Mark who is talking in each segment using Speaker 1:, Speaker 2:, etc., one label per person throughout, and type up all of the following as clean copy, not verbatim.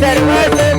Speaker 1: सर्व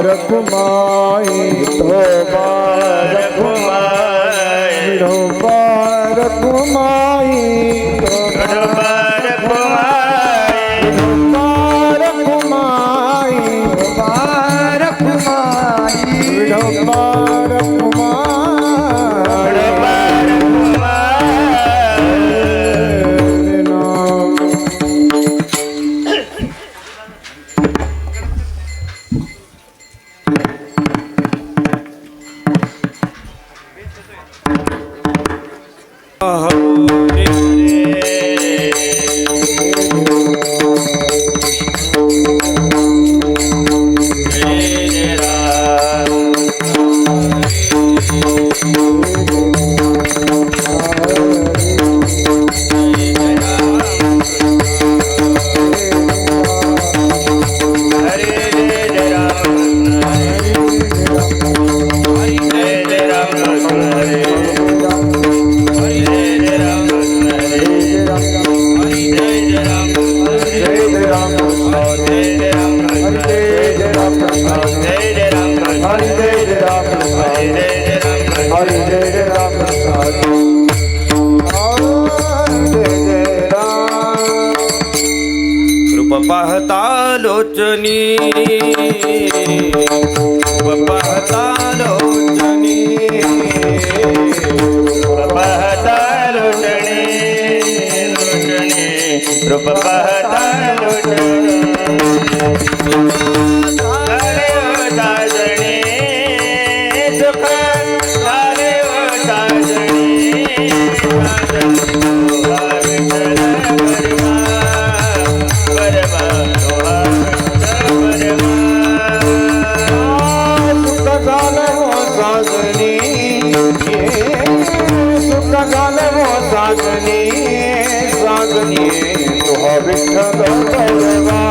Speaker 1: रखुमाई
Speaker 2: पाहता लोचनी पाहता लोचनी
Speaker 3: पाहता लोचनी लोचनी रूप पाहता लोचनी साजणी सुख झाले साजणी
Speaker 1: साजनी साजनी तुहा विठ्ठल बलवा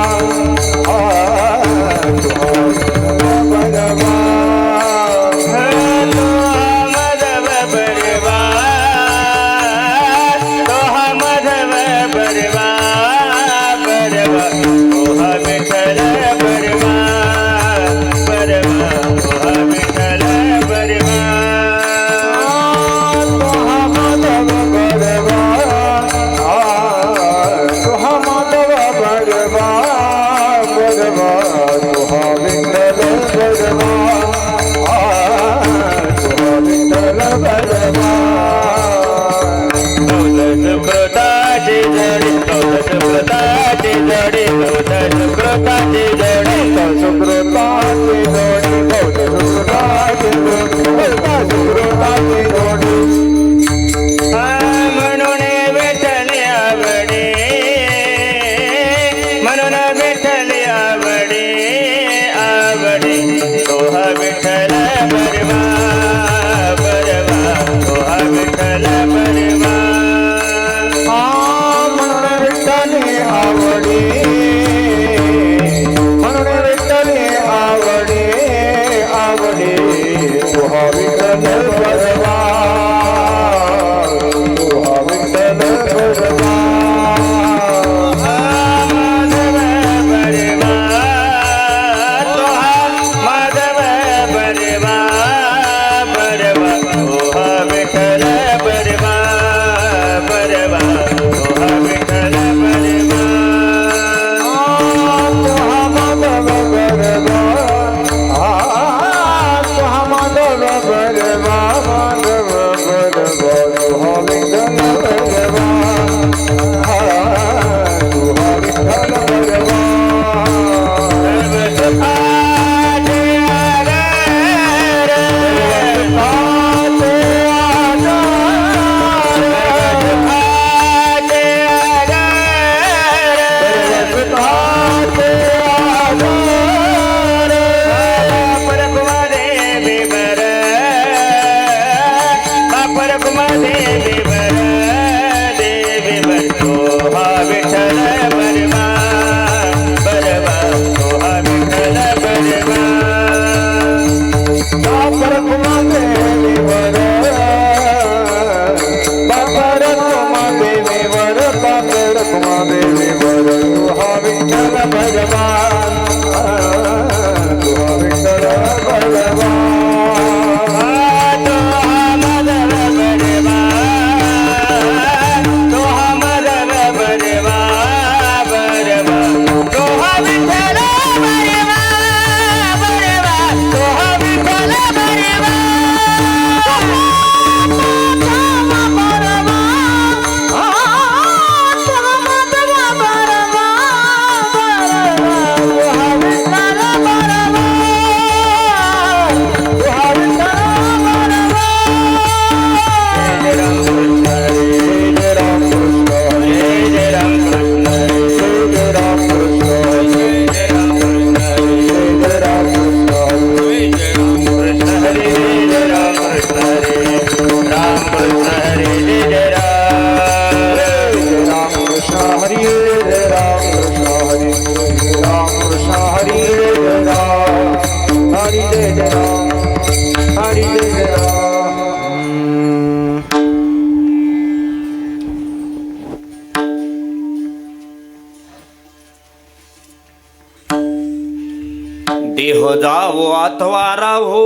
Speaker 2: देह जावो अथवा राहो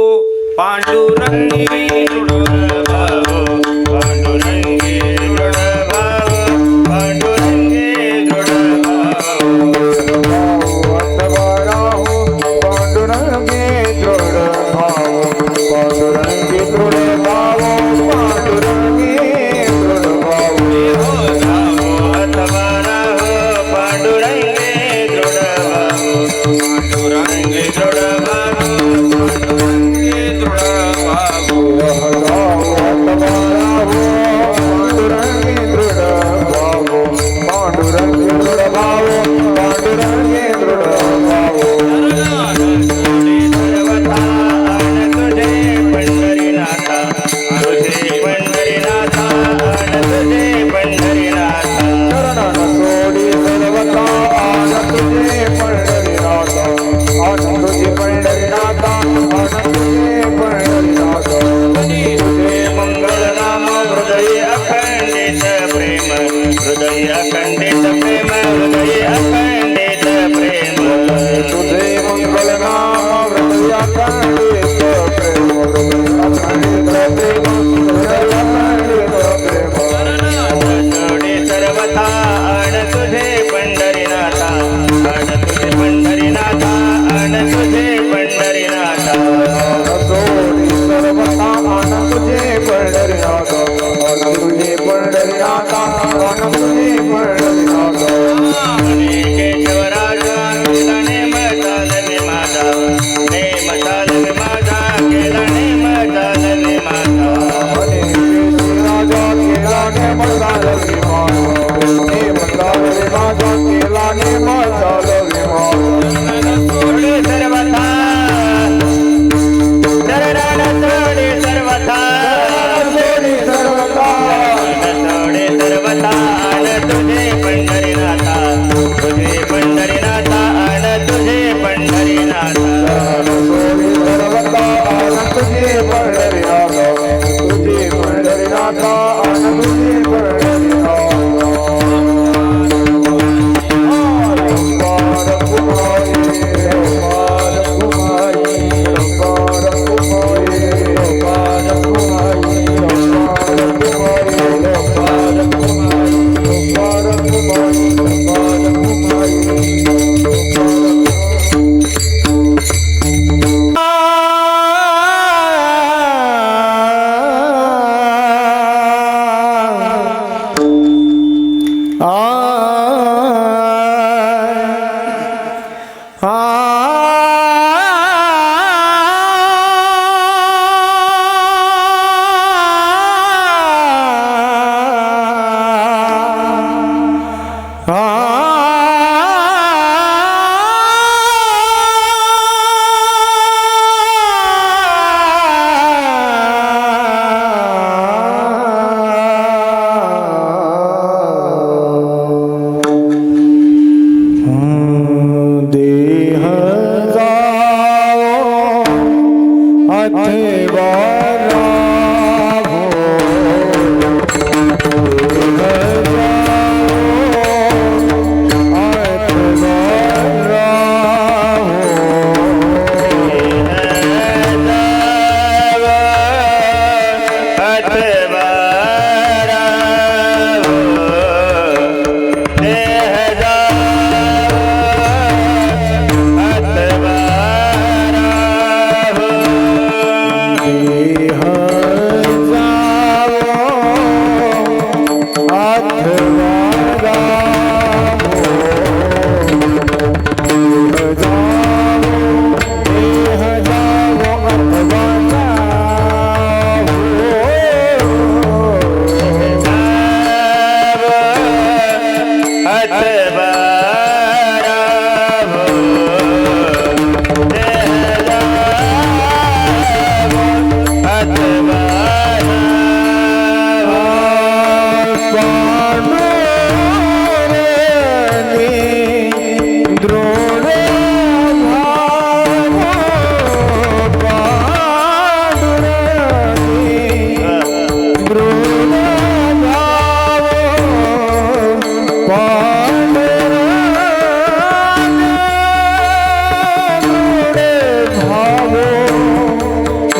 Speaker 2: पांडुरंगी
Speaker 3: भावो पांडुरंगी दृढ भाव पांडुरंगी दृढ भाव
Speaker 1: अथवा राहो पांडुरंगी दृढ भाव पांडुरंगी दृढ भाव पांडुरंगी दृढ भाव
Speaker 3: देह जावो अथवा राहो पांडुरंगी दृढ भाव
Speaker 2: पांडुरंगी दृढ भाव पांडुरंगी दृढ भाव
Speaker 1: पांडुरंगी दृढ भाव पांडुरंगी दृढ भाव पांडुरंगी दृढ भाव
Speaker 3: सर्वथा आण तुझे पंढरीनाथा तुझे पंढरीनाथा आण तुझे पंढरीनाथा
Speaker 1: शरण सोडी सर्वता आन तुझे पंढरीनाथा आन तुझे पंढरीनाथा आन तुझे पंढरीनाथा
Speaker 3: तुझे मंगल नाम हृदय अखंडित प्रेम हृदय अखंडित प्रेम हृदय अखंडित प्रेम
Speaker 1: तुझे मंगल नाम हृदय अखंडित प्रेम अखंडित प्रेम हृदय अखंडित प्रेम
Speaker 3: सोडे सर्वथा आण तुझे पंढरीनाथा आण तुझे पंढरीनाथा आण तुझे पंढरीनाथा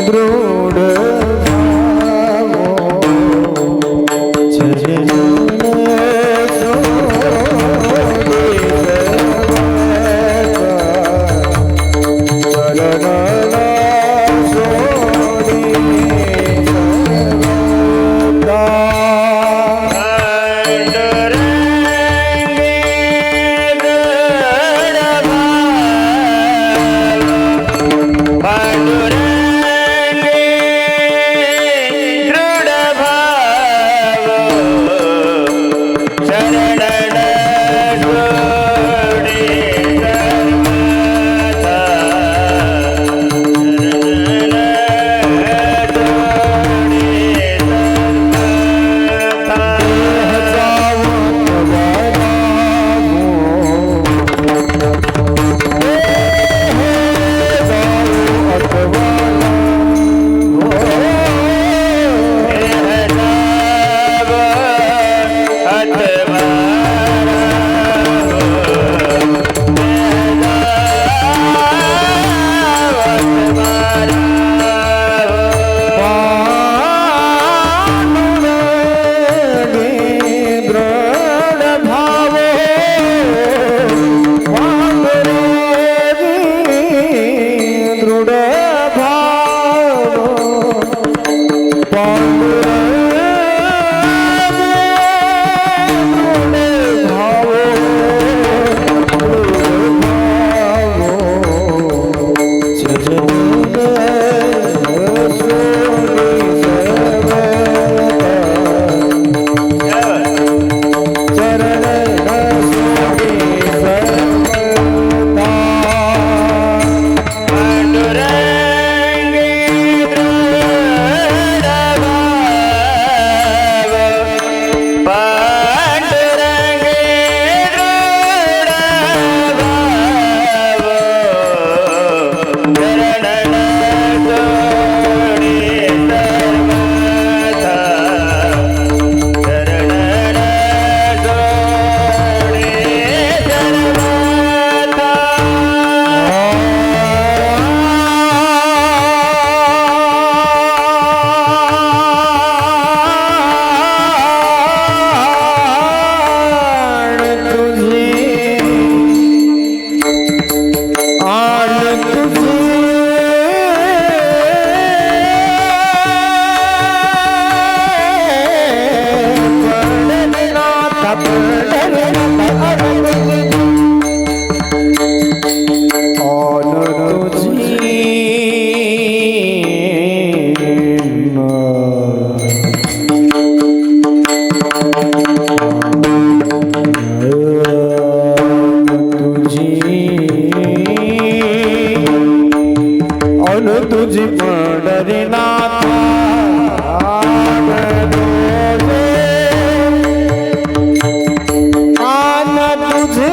Speaker 1: दृढ तुझी पंढरीनाथ तुझे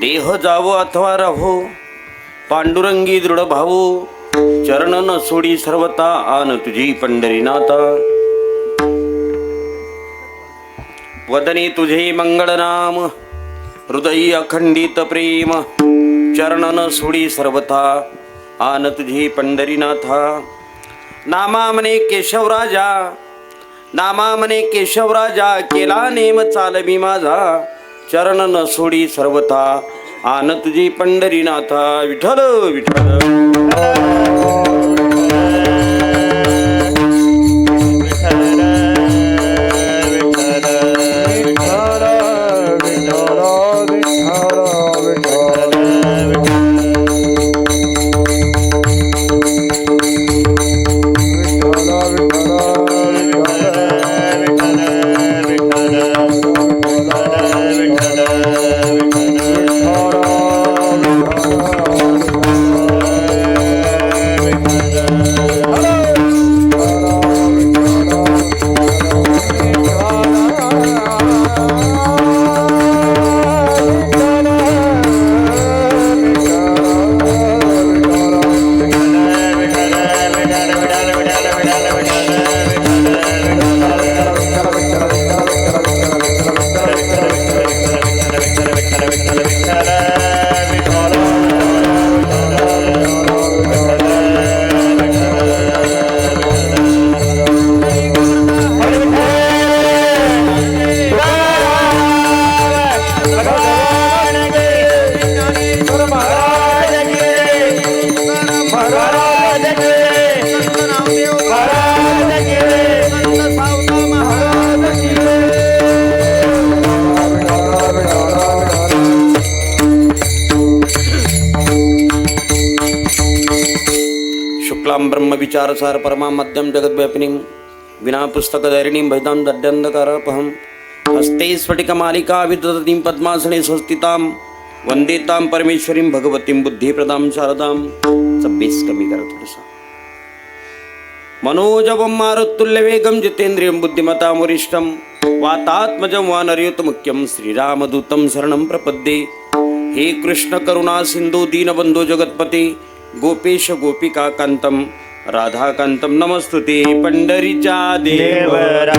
Speaker 2: देह जावो अथवा राहो पांडुरंगी दृढ भावो चरण न सोडी सर्वता आन तुझी पंढरीनाथा वदनी तुझे मंगळ नाम हृदयी अखंडित प्रेम चरण न सोडी सर्वथा आन तुझी पंढरीनाथा नामा मने केशवराजा नामा मने केशवराजा केला नेम चालवी माझा चरण न सोडी सर्वथा आन तुझी पंढरीनाथा विठ्ठल विठ्ठल शुक्लां ब्रह्म विचारसार परमा मध्यम जगद्व्यापिनीं विना पुस्तकधारिणीं भजतां दड्डन्धकारपहं हस्ते स्फटिकमालिका विदधतीं पद्मासने स्वस्तितां वंदेतां परमेश्वरीं भगवतीं बुद्धिप्रदां शारदां सब्बेस कमी करा थोडंसं मनोजवं मारुतुल्यवेगं जितेन्द्रियं बुद्धिमतां वरिष्ठं वातात्मजं वानरयुतमुख्यं श्रीरामदूतं शरणं प्रपद्ये हे कृष्ण करुणा सिंधु दीनबंधु जगत्पते गोपेश गोपिका कांतम राधाकांतम नमस्तुते पंढरीच्या देवराया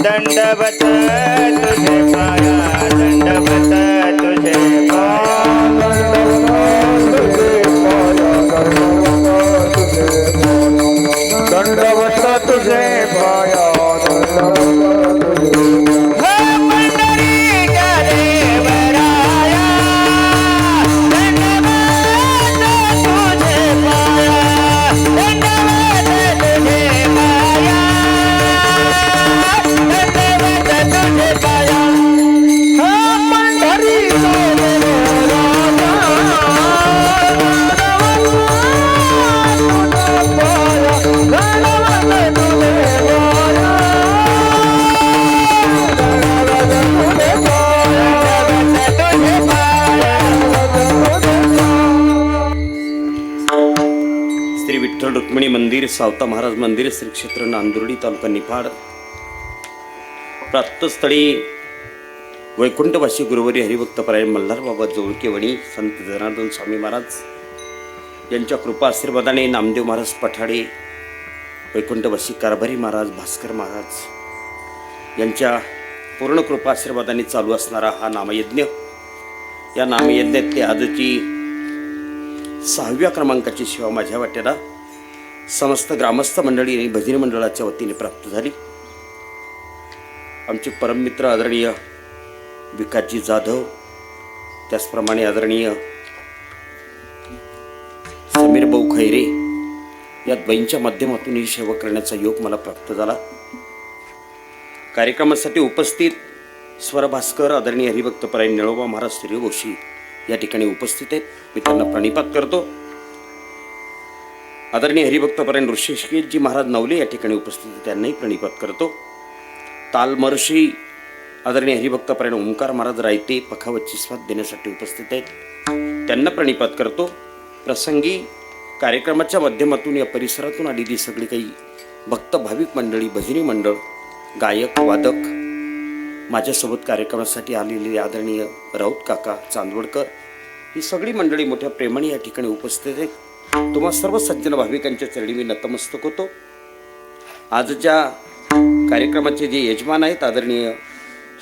Speaker 3: दंडवत तुझे पाया दंडवत तुझे
Speaker 1: दंडवत तुझे पाया
Speaker 2: रुक्मिणी मंदिर सावता महाराज मंदिर श्री क्षेत्र नांदुर्डी तालुका निफाड प्राप्तस्थळी वैकुंठवासी गुरुवारी हरिभक्तपरायण मल्हार बाबा जोळकेवणी संत जनार्दन स्वामी महाराज यांच्या कृपा आशीर्वादाने नामदेव महाराज पठाडे वैकुंठवासी कारभारी महाराज भास्कर महाराज यांच्या पूर्ण कृपा आशीर्वादाने चालू असणारा हा नामयज्ञ या नामयज्ञातली आजची 6व्या क्रमांकाची सेवा माझ्या वाट्याला समस्त ग्रामस्थ मंडळी आणि भजनी मंडळाच्या वतीने प्राप्त झाली. आमचे परममित्र आदरणीय विकासजी जाधव त्याचप्रमाणे आदरणीय समीर भाऊ खैरे या द्वैंच्या माध्यमातून ही सेवा करण्याचा योग मला प्राप्त झाला. कार्यक्रमासाठी उपस्थित स्वरभास्कर आदरणीय हरिभक्तपरायण निळोबा महाराज सूर्यवंशी या ठिकाणी उपस्थित आहेत. मी त्यांना प्रणिपात करतो. आदरणीय हरिभक्तपरायण ऋषिकेशजी महाराज नवले या ठिकाणी उपस्थित आहेत, त्यांनाही प्रणिपात करतो. तालमर्षी आदरणीय हरिभक्तपरायण ओंकार महाराज रायते पखावतची स्वाद देण्यासाठी उपस्थित आहेत, त्यांना प्रणिपात करतो. प्रसंगी कार्यक्रमाच्या माध्यमातून या परिसरातून आलेली सगळी काही भक्त भाविक मंडळी, भजनी मंडळ, गायक वादक, माझ्यासोबत कार्यक्रमासाठी आलेले आदरणीय राऊत काका चांदवडकर, ही सगळी मंडळी मोठ्या प्रेमाने या ठिकाणी उपस्थित आहेत. तुम्हा सर्व सज्जन भाविकांच्या चरणी मी नतमस्तक होतो. आजच्या कार्यक्रमाचे जे यजमान आहेत आदरणीय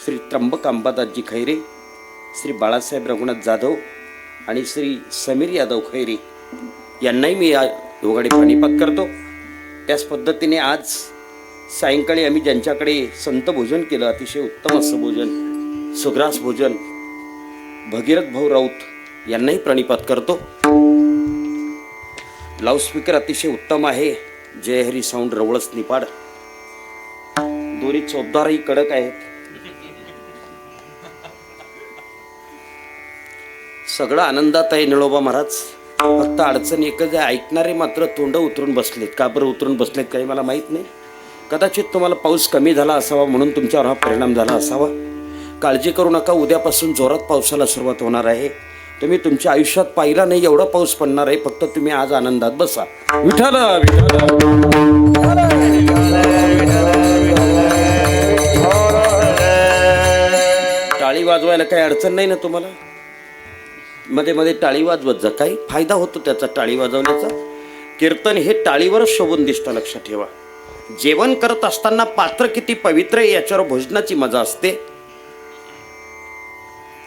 Speaker 2: श्री त्र्यंबक अंबादासजी खैरे, श्री बाळासाहेब रघुनाथ जाधव आणि श्री समीर यादव खैरे यांनाही मी या योगाने प्रणिपात करतो. त्याच पद्धतीने आज सायंकाळी आम्ही ज्यांच्याकडे संत भोजन केलं, अतिशय उत्तम असं भोजन, सुग्रास भोजन, भगीरथ भाऊ राऊत यांनाही प्रणिपात करतो. लाऊडस्पीकर अतिशय उत्तम आहे. जय हरी साऊंड रवळस निपाड. दोन्ही चौदारही कडक आहेत. सगळं आनंदात आहे निळोबा महाराज. फक्त अडचण एकच आहे, ऐकणारे मात्र तोंड उतरून बसलेत. का बरं उतरून बसलेत काही मला माहीत नाही. कदाचित तुम्हाला पाऊस कमी झाला असावा म्हणून तुमच्यावर हा परिणाम झाला असावा. काळजी करू नका, उद्यापासून जोरात पावसाला सुरुवात होणार आहे. तुम्ही तुमच्या आयुष्यात पाहिला नाही एवढा पाऊस पडणार आहे. फक्त तुम्ही आज आनंदात बसा. विठ्ठल टाळी वाजवायला काही अडचण नाही ना तुम्हाला? मध्ये मध्ये टाळी वाजवत जा, काही फायदा होतो त्याचा टाळी वाजवण्याचा. कीर्तन हे टाळीवरच शोभून दिसतं, लक्षात ठेवा. जेवण करत असताना पात्र किती पवित्र आहे याच्यावर भोजनाची मजा असते.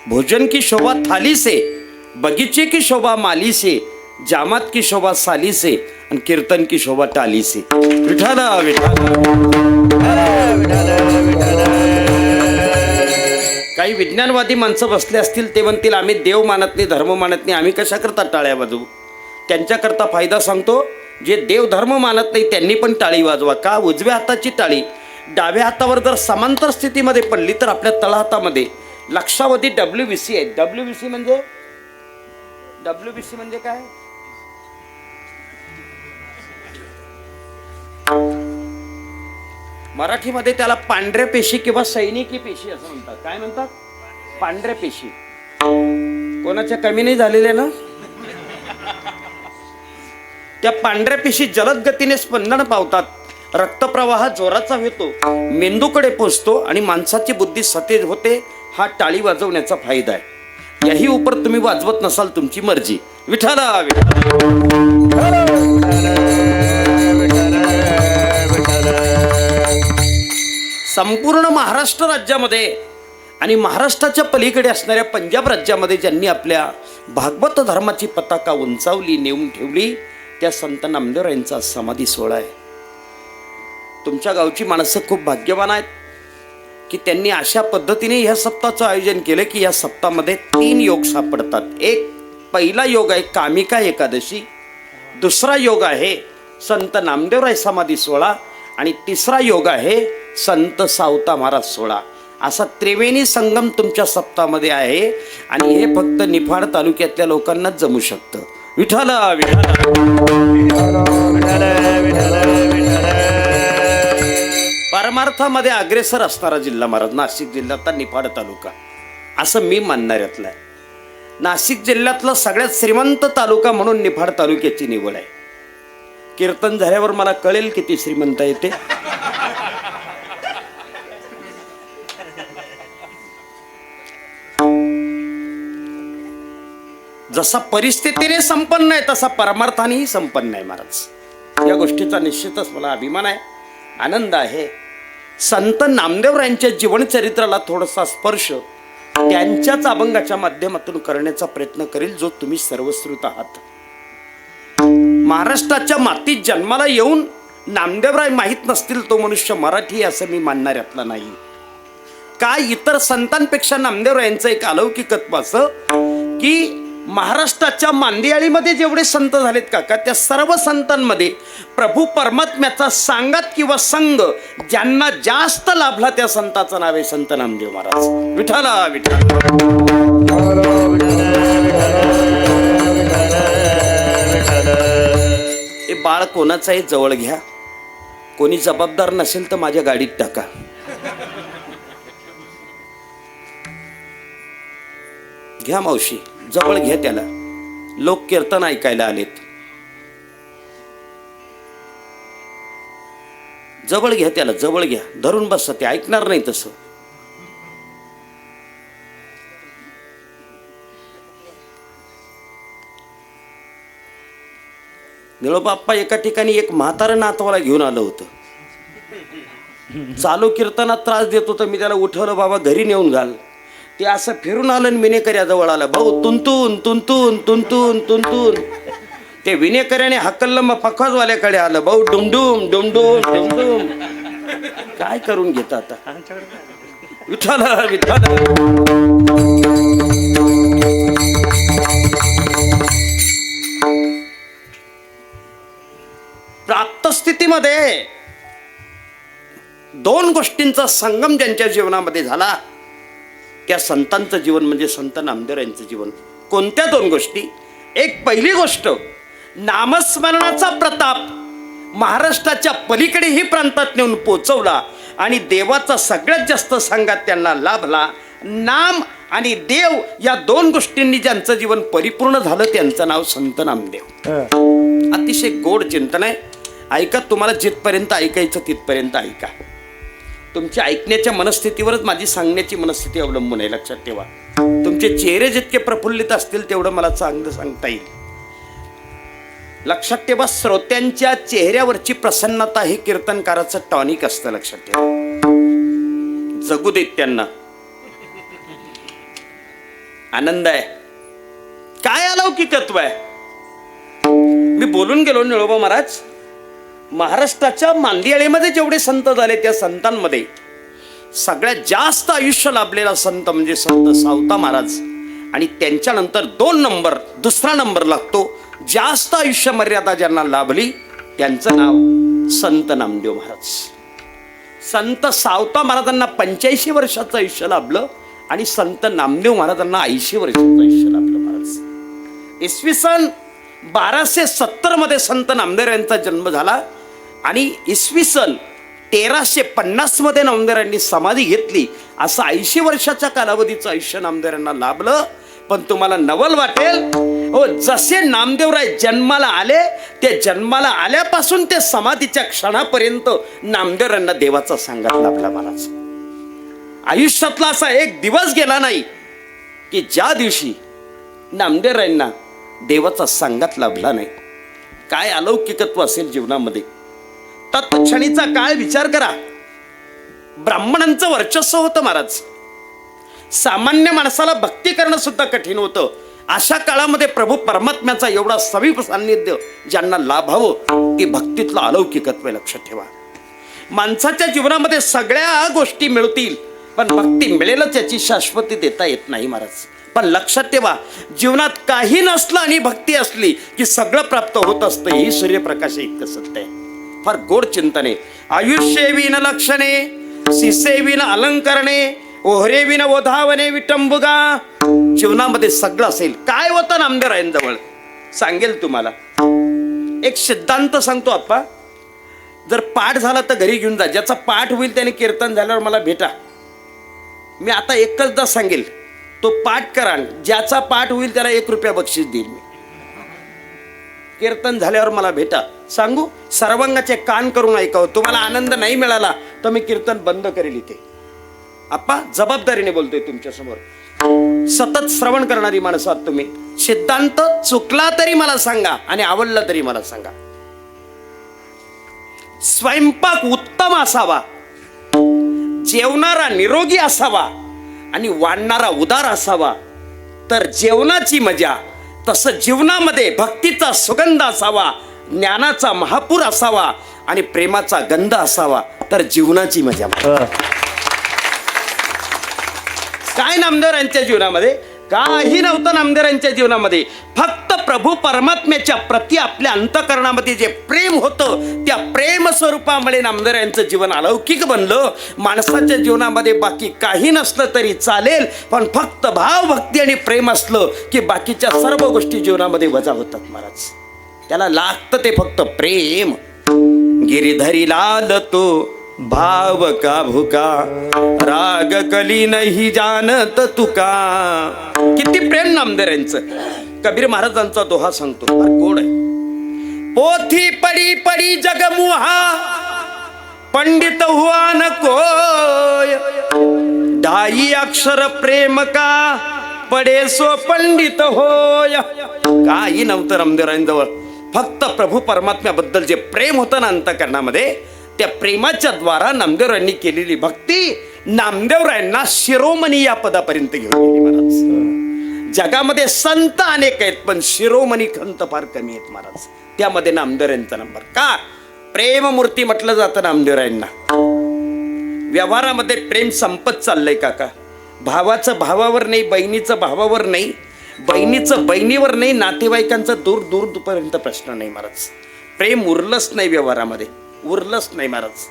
Speaker 2: भोजन की शोभा थाली से, बगीचे की शोभा माली से, जामात की शोभा साली से, आणि कीर्तन की शोभा टाली से. विठ्ठल काही विज्ञानवादी माणसं बसले असतील, ते म्हणतील आम्ही देव मानत नाही, धर्म मानत नाही, आम्ही कशा करता टाळ्या वाजवू. त्यांच्याकरता फायदा सांगतो. जे देव धर्म मानत नाही त्यांनी पण टाळी वाजवा. का? उजव्या हाताची टाळी डाव्या हातावर जर समांतर स्थितीमध्ये पडली तर आपल्या तळहातामध्ये लक्षावधी WBC आहे. WBC म्हणजे काय? मराठीमध्ये त्याला पांढऱ्या पेशी किंवा सैनिकी पेशी असं म्हणतात. काय म्हणतात? पांढऱ्या पेशी. कोणाच्या कमी नाही झालेल्या ना? त्या पांढऱ्या पेशी जलद गतीने स्पंदन पावतात. रक्तप्रवाह जोराचा होतो, मेंदूकडे पोचतो आणि माणसाची बुद्धी सतेज होते. हा टाळी वाजवण्याचा फायदा आहे. याही उपर तुम्ही वाजवत नसाल, तुमची मर्जी. विठ्ठल संपूर्ण महाराष्ट्र राज्यामध्ये आणि महाराष्ट्राच्या पलीकडे असणाऱ्या पंजाब राज्यामध्ये ज्यांनी आपल्या भागवत धर्माची पताका उंचावली, नेऊन ठेवली, त्या संत नामदेवरायांचा समाधी सोहळा आहे. तुमच्या गावची माणसं खूप भाग्यवान आहेत की त्यांनी अशा पद्धतीने या सप्ताहाचं आयोजन केलं की या सप्ताहामध्ये 3 योग सापडतात. एक पहिला योग आहे कामिका एकादशी, दुसरा योग आहे संत नामदेवराय समाधी सोहळा, आणि तिसरा योग आहे संत सावता महाराज सोहळा. असा त्रिवेणी संगम तुमच्या सप्ताहामध्ये आहे. आणि हे फक्त निफाड तालुक्यातल्या लोकांनाच जमू शकतं. विठ्ठल परमार्थामध्ये अग्रेसर असणारा जिल्हा महाराज नाशिक जिल्ह्यातला निफाड तालुका, असं मी मानणाऱ्यातला आहे. नाशिक जिल्ह्यातला सगळ्यात श्रीमंत तालुका म्हणून निफाड तालुक्याची निवड आहे. कीर्तन झाल्यावर मला कळेल किती श्रीमंत आहे ते. जसा परिस्थितीने संपन्न आहे तसा परमार्थानेही संपन्न आहे महाराज. या गोष्टीचा निश्चितच मला अभिमान आहे, आनंद आहे. संत नामदेवरायांच्या जीवनचरित्राला थोडासा स्पर्श त्यांच्याच अभंगाच्या माध्यमातून करण्याचा प्रयत्न करेल, जो तुम्ही सर्वश्रुत आहात. महाराष्ट्राच्या मातीत जन्माला येऊन नामदेवराय माहीत नसतील तो मनुष्य मराठी असं मी मानणाऱ्यातला नाही. काय इतर संतांपेक्षा नामदेवरायांचं एक अलौकिकत्व असं की महाराष्ट्राच्या मांदियाळीमध्ये जेवढे संत झालेत काका, त्या सर्व संतांमध्ये प्रभू परमात्म्याचा सांगत किंवा संग ज्यांना जास्त लाभला त्या संताचं नाव आहे संत नामदेव महाराज. विठ्ठला हे बाळ कोणाचं आहे जवळ घ्या. कोणी जबाबदार नसेल तर माझ्या गाडीत टाका. घ्या मावशी, जवळ घ्या त्याला. लोक कीर्तन ऐकायला आलेत. जवळ घ्या त्याला, जवळ घ्या. धरून बसा, ते ऐकणार नाही तसं. निळोबाप्पा एका ठिकाणी एक म्हातारा नातवाला घेऊन आलं होतं. चालू कीर्तनात त्रास देत होतं. मी त्याला उठवलं, बाबा घरी नेऊन घाल. ते असं फिरून आलं आणि मिनेकऱ्याजवळ आलं. भाऊ तुंतून तुंतून तुंतून तुंतून ते विनेकऱ्याने हकललं, मग पखवाजवाल्याकडे आलं, भाऊ डुमडुम डुमडुम डुमडुम. काय करून घेता आता? विठ्ठल विठ्ठल. प्राप्त स्थितीमध्ये दोन गोष्टींचा संगम ज्यांच्या जीवनामध्ये झाला, त्या संतांचं जीवन म्हणजे संत नामदेव यांचं जीवन. कोणत्या दोन गोष्टी? एक पहिली गोष्ट, नामस्मरणाचा प्रताप महाराष्ट्राच्या पलीकडेही प्रांतात नेऊन पोचवला आणि देवाचा सगळ्यात जास्त संघात त्यांना लाभला. नाम आणि देव या दोन गोष्टींनी ज्यांचं जीवन परिपूर्ण झालं त्यांचं नाव संत नामदेव. अतिशय गोड चिंतन आहे. ऐका, तुम्हाला जिथपर्यंत ऐकायचं तिथपर्यंत ऐका. तुमच्या ऐकण्याच्या मनस्थितीवरच माझी सांगण्याची मनस्थिती अवलंबून आहे, लक्षात ठेवा. तुमचे चेहरे जितके प्रफुल्लित असतील तेवढं मला चांगलं सांगता येईल. लक्षात ठेवा, श्रोत्यांच्या चेहऱ्यावरची प्रसन्नता हे कीर्तनकाराचं टॉनिक असतं, लक्षात ठेवा. जगू देत त्यांना, आनंद आहे. काय अलौकिकत्व आहे. मी बोलून गेलो, निळोबा महाराज महाराष्ट्राच्या मांदियाळीमध्ये जेवढे संत झाले त्या संतांमध्ये सगळ्यात जास्त आयुष्य लाभलेला संत म्हणजे संत सावता महाराज. आणि त्यांच्यानंतर दुसरा नंबर लागतो जास्त आयुष्य मर्यादा ज्यांना लाभली त्यांचं नाव संत नामदेव महाराज. संत सावता महाराजांना 85 वर्षाचं आयुष्य लाभलं आणि संत नामदेव महाराजांना 80 वर्षाचं आयुष्य लाभलं. महाराज इसवी सन 1270 मध्ये संत नामदेव यांचा जन्म झाला आणि इसवी सन 1350 मध्ये नामदेवांनी समाधी घेतली. असं 80 वर्षाच्या कालावधीचं आयुष्य नामदेवांना लाभलं. पण तुम्हाला नवल वाटेल, हो, जसे नामदेवराय जन्माला आले ते जन्माला आल्यापासून ते समाधीच्या क्षणापर्यंत नामदेवरायांना देवाचा सांगत लाभला. महाराज आयुष्यातला असा एक दिवस गेला नाही की ज्या दिवशी नामदेवरायांना देवाचा सांगत लाभला नाही. काय अलौकिकत्व असेल जीवनामध्ये. तत्क्षणीचा काळ विचार करा. ब्राह्मणांचं वर्चस्व होतं महाराज. सामान्य माणसाला भक्ती करणं सुद्धा कठीण होतं. अशा काळामध्ये प्रभू परमात्म्याचा एवढा समीप सान्निध्य ज्यांना लाभावं ते भक्तीतलं अलौकिकत्व आहे, लक्षात ठेवा. माणसाच्या जीवनामध्ये सगळ्या गोष्टी मिळतील पण भक्ती मिळेलच याची शाश्वती देता येत नाही महाराज. पण लक्षात ठेवा, जीवनात काही नसलं आणि भक्ती असली की सगळं प्राप्त होत असतं. ही सूर्यप्रकाश इतकं सत्य आहे. फार गोड चिंतने. आयुष्येविन लक्षणे शिसेविन अलंकरणे ओहरेविन ओधावने विटंबुगा. जीवनामध्ये सगळं असेल. काय होतं नामदेवरायांजवळ सांगेल तुम्हाला. एक सिद्धांत सांगतो आप्पा. जर पाठ झाला तर घरी घेऊन जा. ज्याचा पाठ होईल त्याने कीर्तन झाल्यावर मला भेटा. मी आता एकचदा सांगेल, तो पाठ करा. ज्याचा पाठ होईल त्याला 1 रुपया बक्षीस देईल मी. कीर्तन झाल्यावर मला भेटा. सांगू, सर्वांगाचे कान करून ऐकावं. तुम्हाला आनंद नाही मिळाला तर मी कीर्तन बंद करेल इथे. आप्पा जबाबदारीने बोलतोय तुमच्या समोर. सतत श्रवण करणारी माणसं आहात तुम्ही. सिद्धांत चुकला तरी मला सांगा आणि आवडला तरी मला सांगा. स्वयंपाक उत्तम असावा, जेवणारा निरोगी असावा आणि वाढणारा उदार असावा तर जेवणाची मजा. तसं जीवनामध्ये भक्तीचा सुगंध असावा, ज्ञानाचा महापूर असावा आणि प्रेमाचा गंध असावा तर जीवनाची मजा. काय नामदेवरायांच्या जीवनामध्ये काही नव्हतं. नामदेवरायांच्या जीवनामध्ये फक्त प्रभू परमात्म्याच्या प्रती आपल्या अंतःकरणामध्ये जे प्रेम होतं त्या प्रेम स्वरूपामुळे नामदेवरायांचं जीवन अलौकिक बनलं. माणसाच्या जीवनामध्ये बाकी काही नसलं तरी चालेल पण फक्त भाव भक्ती आणि प्रेम असलं की बाकीच्या सर्व गोष्टी जीवनामध्ये वजा होतात. महाराज त्याला लागतं ते फक्त प्रेम. गिरिधरी लाल तो भाव का भुका राग कली नाही जानत तुका. किती प्रेम नामदेवरायांचं. कबीर महाराजांचा दोहा सांगतो, फार गोड आहे. पोथी पडी पडी जगमुहा पंडित हुआ न कोय. 2 अक्षर प्रेम का पडे सो पंडित होय. काही नव्हतं नामदेवरायांजवळ. फक्त प्रभू परमात्म्याबद्दल जे प्रेम होतं ना अंतःकरणामध्ये त्या प्रेमाच्या द्वारा नामदेवरायांनी केलेली भक्ती नामदेवरायांना शिरोमणी या पदापर्यंत घेऊन गेली. महाराज जगामध्ये संत अनेक आहेत पण शिरोमणी खंत फार कमी आहेत महाराज. त्यामध्ये नामदेवरायांचा नंबर. का? प्रेममूर्ती म्हटलं जातं नामदेवरायांना. व्यवहारामध्ये प्रेम संपत चाललंय काका. भावाचं भावावर नाही, बहिणीचं भावावर नाही, बहिणीचं बहिणीवर नाही, नातेवाईकांचं दूर दूरपर्यंत प्रश्न नाही महाराज. प्रेम उरलंच नाही व्यवहारामध्ये, उरलंच नाही महाराज.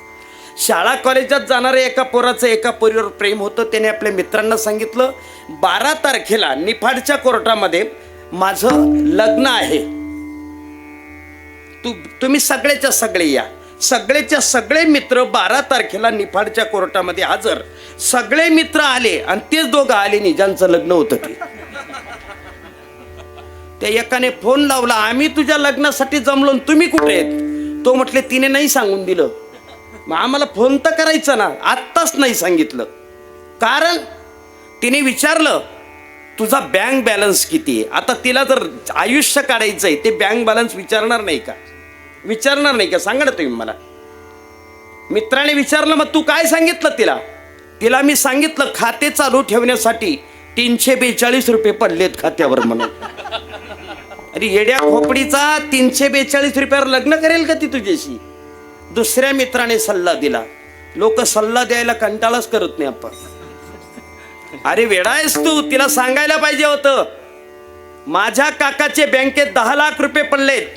Speaker 2: शाळा कॉलेजात जाणाऱ्या एका पोराचं एका पोरीवर प्रेम होतं. त्याने आपल्या मित्रांना सांगितलं 12 तारखेला निफाडच्या कोर्टामध्ये माझं लग्न आहे, तुम्ही सगळेच्या सगळे या. सगळेच्या सगळे मित्र 12 तारखेला निफाडच्या कोर्टामध्ये हजर. सगळे मित्र आले आणि तेच दोघं आले नाही ज्यांचं लग्न होतं ते. त्या एकाने फोन लावला, आम्ही तुझ्या लग्नासाठी जमलो, तुम्ही कुठे आहेत? तो म्हटले तिने नाही सांगून दिलं. मग आम्हाला फोन तर करायचा ना, आत्ताच नाही सांगितलं. कारण तिने विचारलं तुझा बँक बॅलन्स किती आहे. आता तिला जर आयुष्य काढायचं आहे ते बँक बॅलन्स विचारणार नाही का? विचारणार नाही का? सांगा ना तुम्ही मला. मित्राने विचारलं मग तू काय सांगितलं तिला? तिला मी सांगितलं खाते चालू ठेवण्यासाठी 342 रुपये पडलेत खात्यावर म्हणून. अरे येड्या खोपडीचा, 342 रुपयावर लग्न करेल का ती तुझ्याशी? दुसऱ्या मित्राने सल्ला दिला. लोक सल्ला द्यायला कंटाळाच करत नाही आपण. अरे वेडा आहेस तू, तिला सांगायला पाहिजे होतं माझ्या काकाचे बँकेत 10 लाख रुपये पडलेत,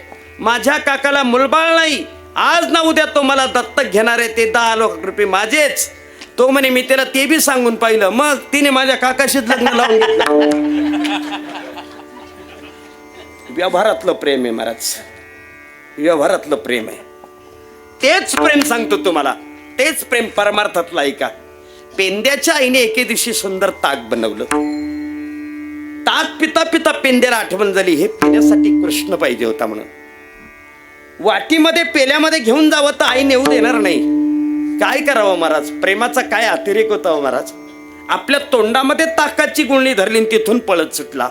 Speaker 2: माझ्या काकाला मुलबाळ नाही, आज ना उद्या तो मला दत्तक घेणार आहे, ते 10 लाख रुपये माझेच. तो म्हणे मी त्याला ते बी सांगून पाहिलं, मग तिने माझ्या काकाशीच लग्न लावून घेतलं. व्यवहारातलं प्रेम आहे महाराज, व्यवहारातलं प्रेम आहे. तेच प्रेम सांगतो तुम्हाला, तेच प्रेम परमार्थातलं आहे का? पेंद्याच्या आईने एके दिवशी सुंदर ताक बनवलं. ताक पिता पिता पेंद्याला आठवण झाली हे पिण्यासाठी कृष्ण पाहिजे होता म्हणून. वाटीमध्ये पेल्यामध्ये घेऊन जावं तर आई नेऊ देणार नाही. काय करावं महाराज? प्रेमाचा काय अतिरेक होता महाराज. आपल्या तोंडामध्ये ताकाची गुळणी धरली आणि तिथून पळत सुटला.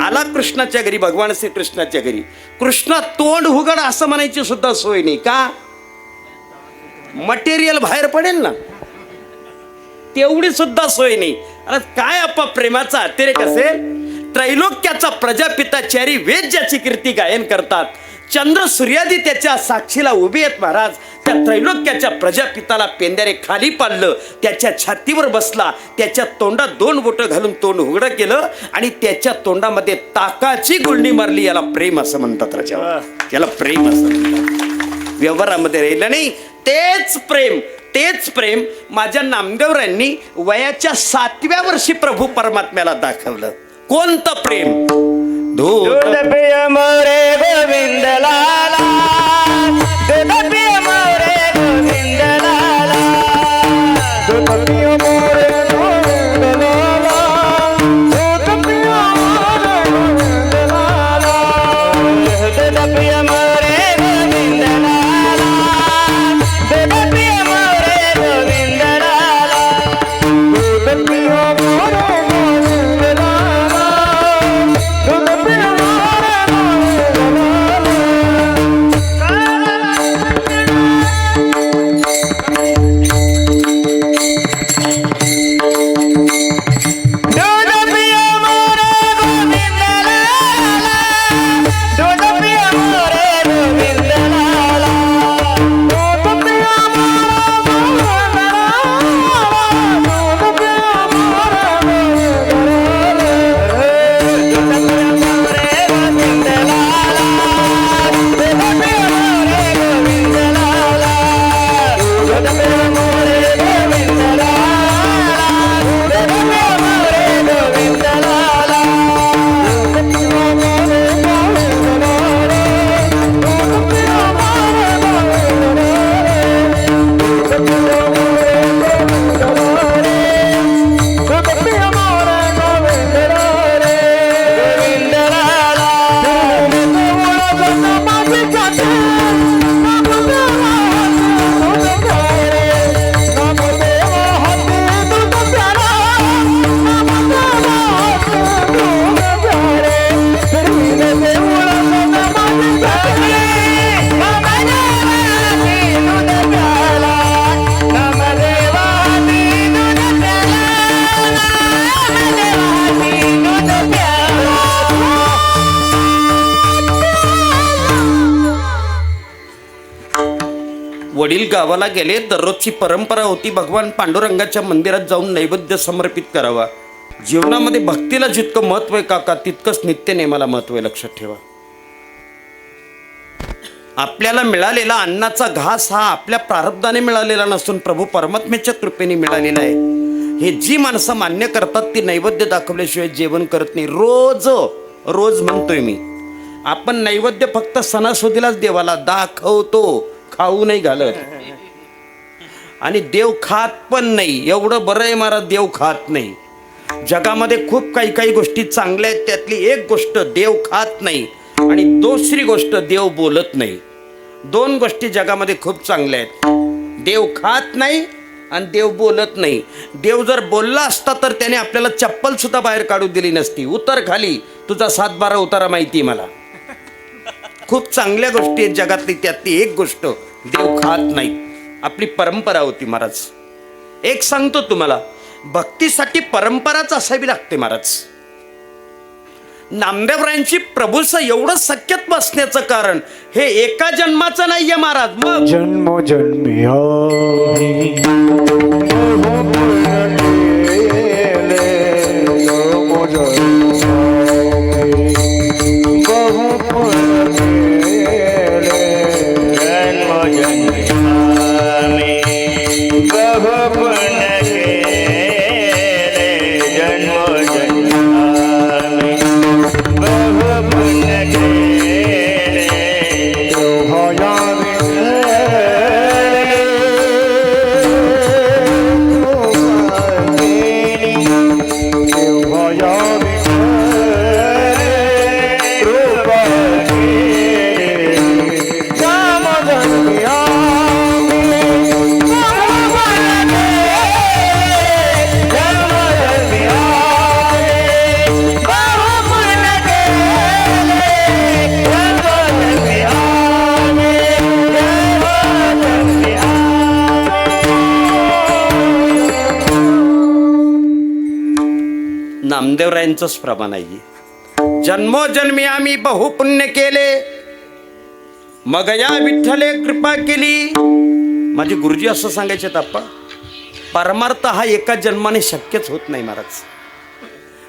Speaker 2: आला कृष्णाच्या घरी, भगवान श्रीकृष्णाच्या घरी. कृष्ण तोंड उघड असं म्हणायची सुद्धा सोय नाही. का? मटेरियल बाहेर पडेल ना, तेवढी सुद्धा सोय नाही. अरे काय आपा प्रेमाचा अतिरेक असेल. त्रैलोक्याचा प्रजापिताचारी वेद ज्याची कीर्ती गायन करतात, चंद्र सूर्यादी त्याच्या साक्षीला उभे आहेत महाराज. त्या त्रैलोक्याच्या प्रजापिताला पेंद्याने खाली पाडलं, त्याच्या छातीवर बसला, त्याच्या तोंडात 2 बोटं घालून तोंड उघडं केलं आणि त्याच्या तोंडामध्ये ताकाची गुळणी मारली. याला प्रेम असं म्हणतात राजा, याला प्रेम असं म्हणतात. व्यवहारामध्ये राहिलं नाही. तेच प्रेम, तेच प्रेम माझ्या नामदेवरांनी वयाच्या 7व्या वर्षी प्रभू परमात्म्याला दाखवलं. कोणतं प्रेम?
Speaker 3: दूध पिय मोरे गोविंद लाला, दूध पिय मोरे गोविंद लाला,
Speaker 1: दूध पिय मोरे गोविंद लाला, दूध पिय मोरे गोविंद लाला,
Speaker 3: दूध पिय मोरे गोविंद लाला, दूध पिय मोरे गोविंद लाला,
Speaker 1: दूध पिय मोरे गोविंद लाला, दूध पिय मोरे गोविंद लाला,
Speaker 2: वडील गावाला गेले. दररोजची परंपरा होती भगवान पांडुरंगाच्या मंदिरात जाऊन नैवेद्य समर्पित करावा. जीवनामध्ये भक्तीला जितकं महत्व आहे काका, तितकंच नित्यनेमाला महत्व आहे, लक्षात ठेवा. आपल्याला मिळालेला अन्नाचा घास हा आपल्या प्रारब्धाने मिळालेला नसून प्रभू परमात्म्याच्या कृपेने मिळालेला आहे. हे जी माणसं मान्य करतात ती नैवेद्य दाखवल्याशिवाय जेवण करत नाही. रोज म्हणतोय मी, आपण नैवेद्य फक्त सणासुदीलाच देवाला दाखवतो, खाऊ नाही घालत. आणि देव खात पण नाही. एवढं बरं आहे महाराज, देव खात नाही. जगामध्ये खूप काही गोष्टी चांगल्या आहेत, त्यातली एक गोष्ट देव खात नाही आणि दुसरी गोष्ट देव बोलत नाही. दोन गोष्टी जगामध्ये खूप चांगल्या आहेत. देव खात नाही आणि देव बोलत नाही. देव जर बोलला असता तर त्याने आपल्याला चप्पल सुद्धा बाहेर काढू दिली नसती. उतर खाली, तुझा 7-12 उतारा माहिती मला. खूप चांगल्या गोष्टी आहेत जगातली, त्यातली एक गोष्ट देव खात नाही. आपली परंपरा होती महाराज. एक सांगतो तुम्हाला, भक्तीसाठी परंपराच असावी लागते महाराज. नामदेवरायांची प्रभूचं एवढं सख्यत्व असण्याचं कारण हे एका जन्माचं नाहीये महाराज. मग
Speaker 1: जन्म जन्मी
Speaker 2: नामदेवरायांचंच प्रमाण आहे. जन्मोजन्मी आम्ही बहुपुण्य केले, मग या विठ्ठले कृपा केली. माझे गुरुजी असं सांगायचे, आप्पा परमार्थ हा एका जन्माने शक्यच होत नाही महाराज.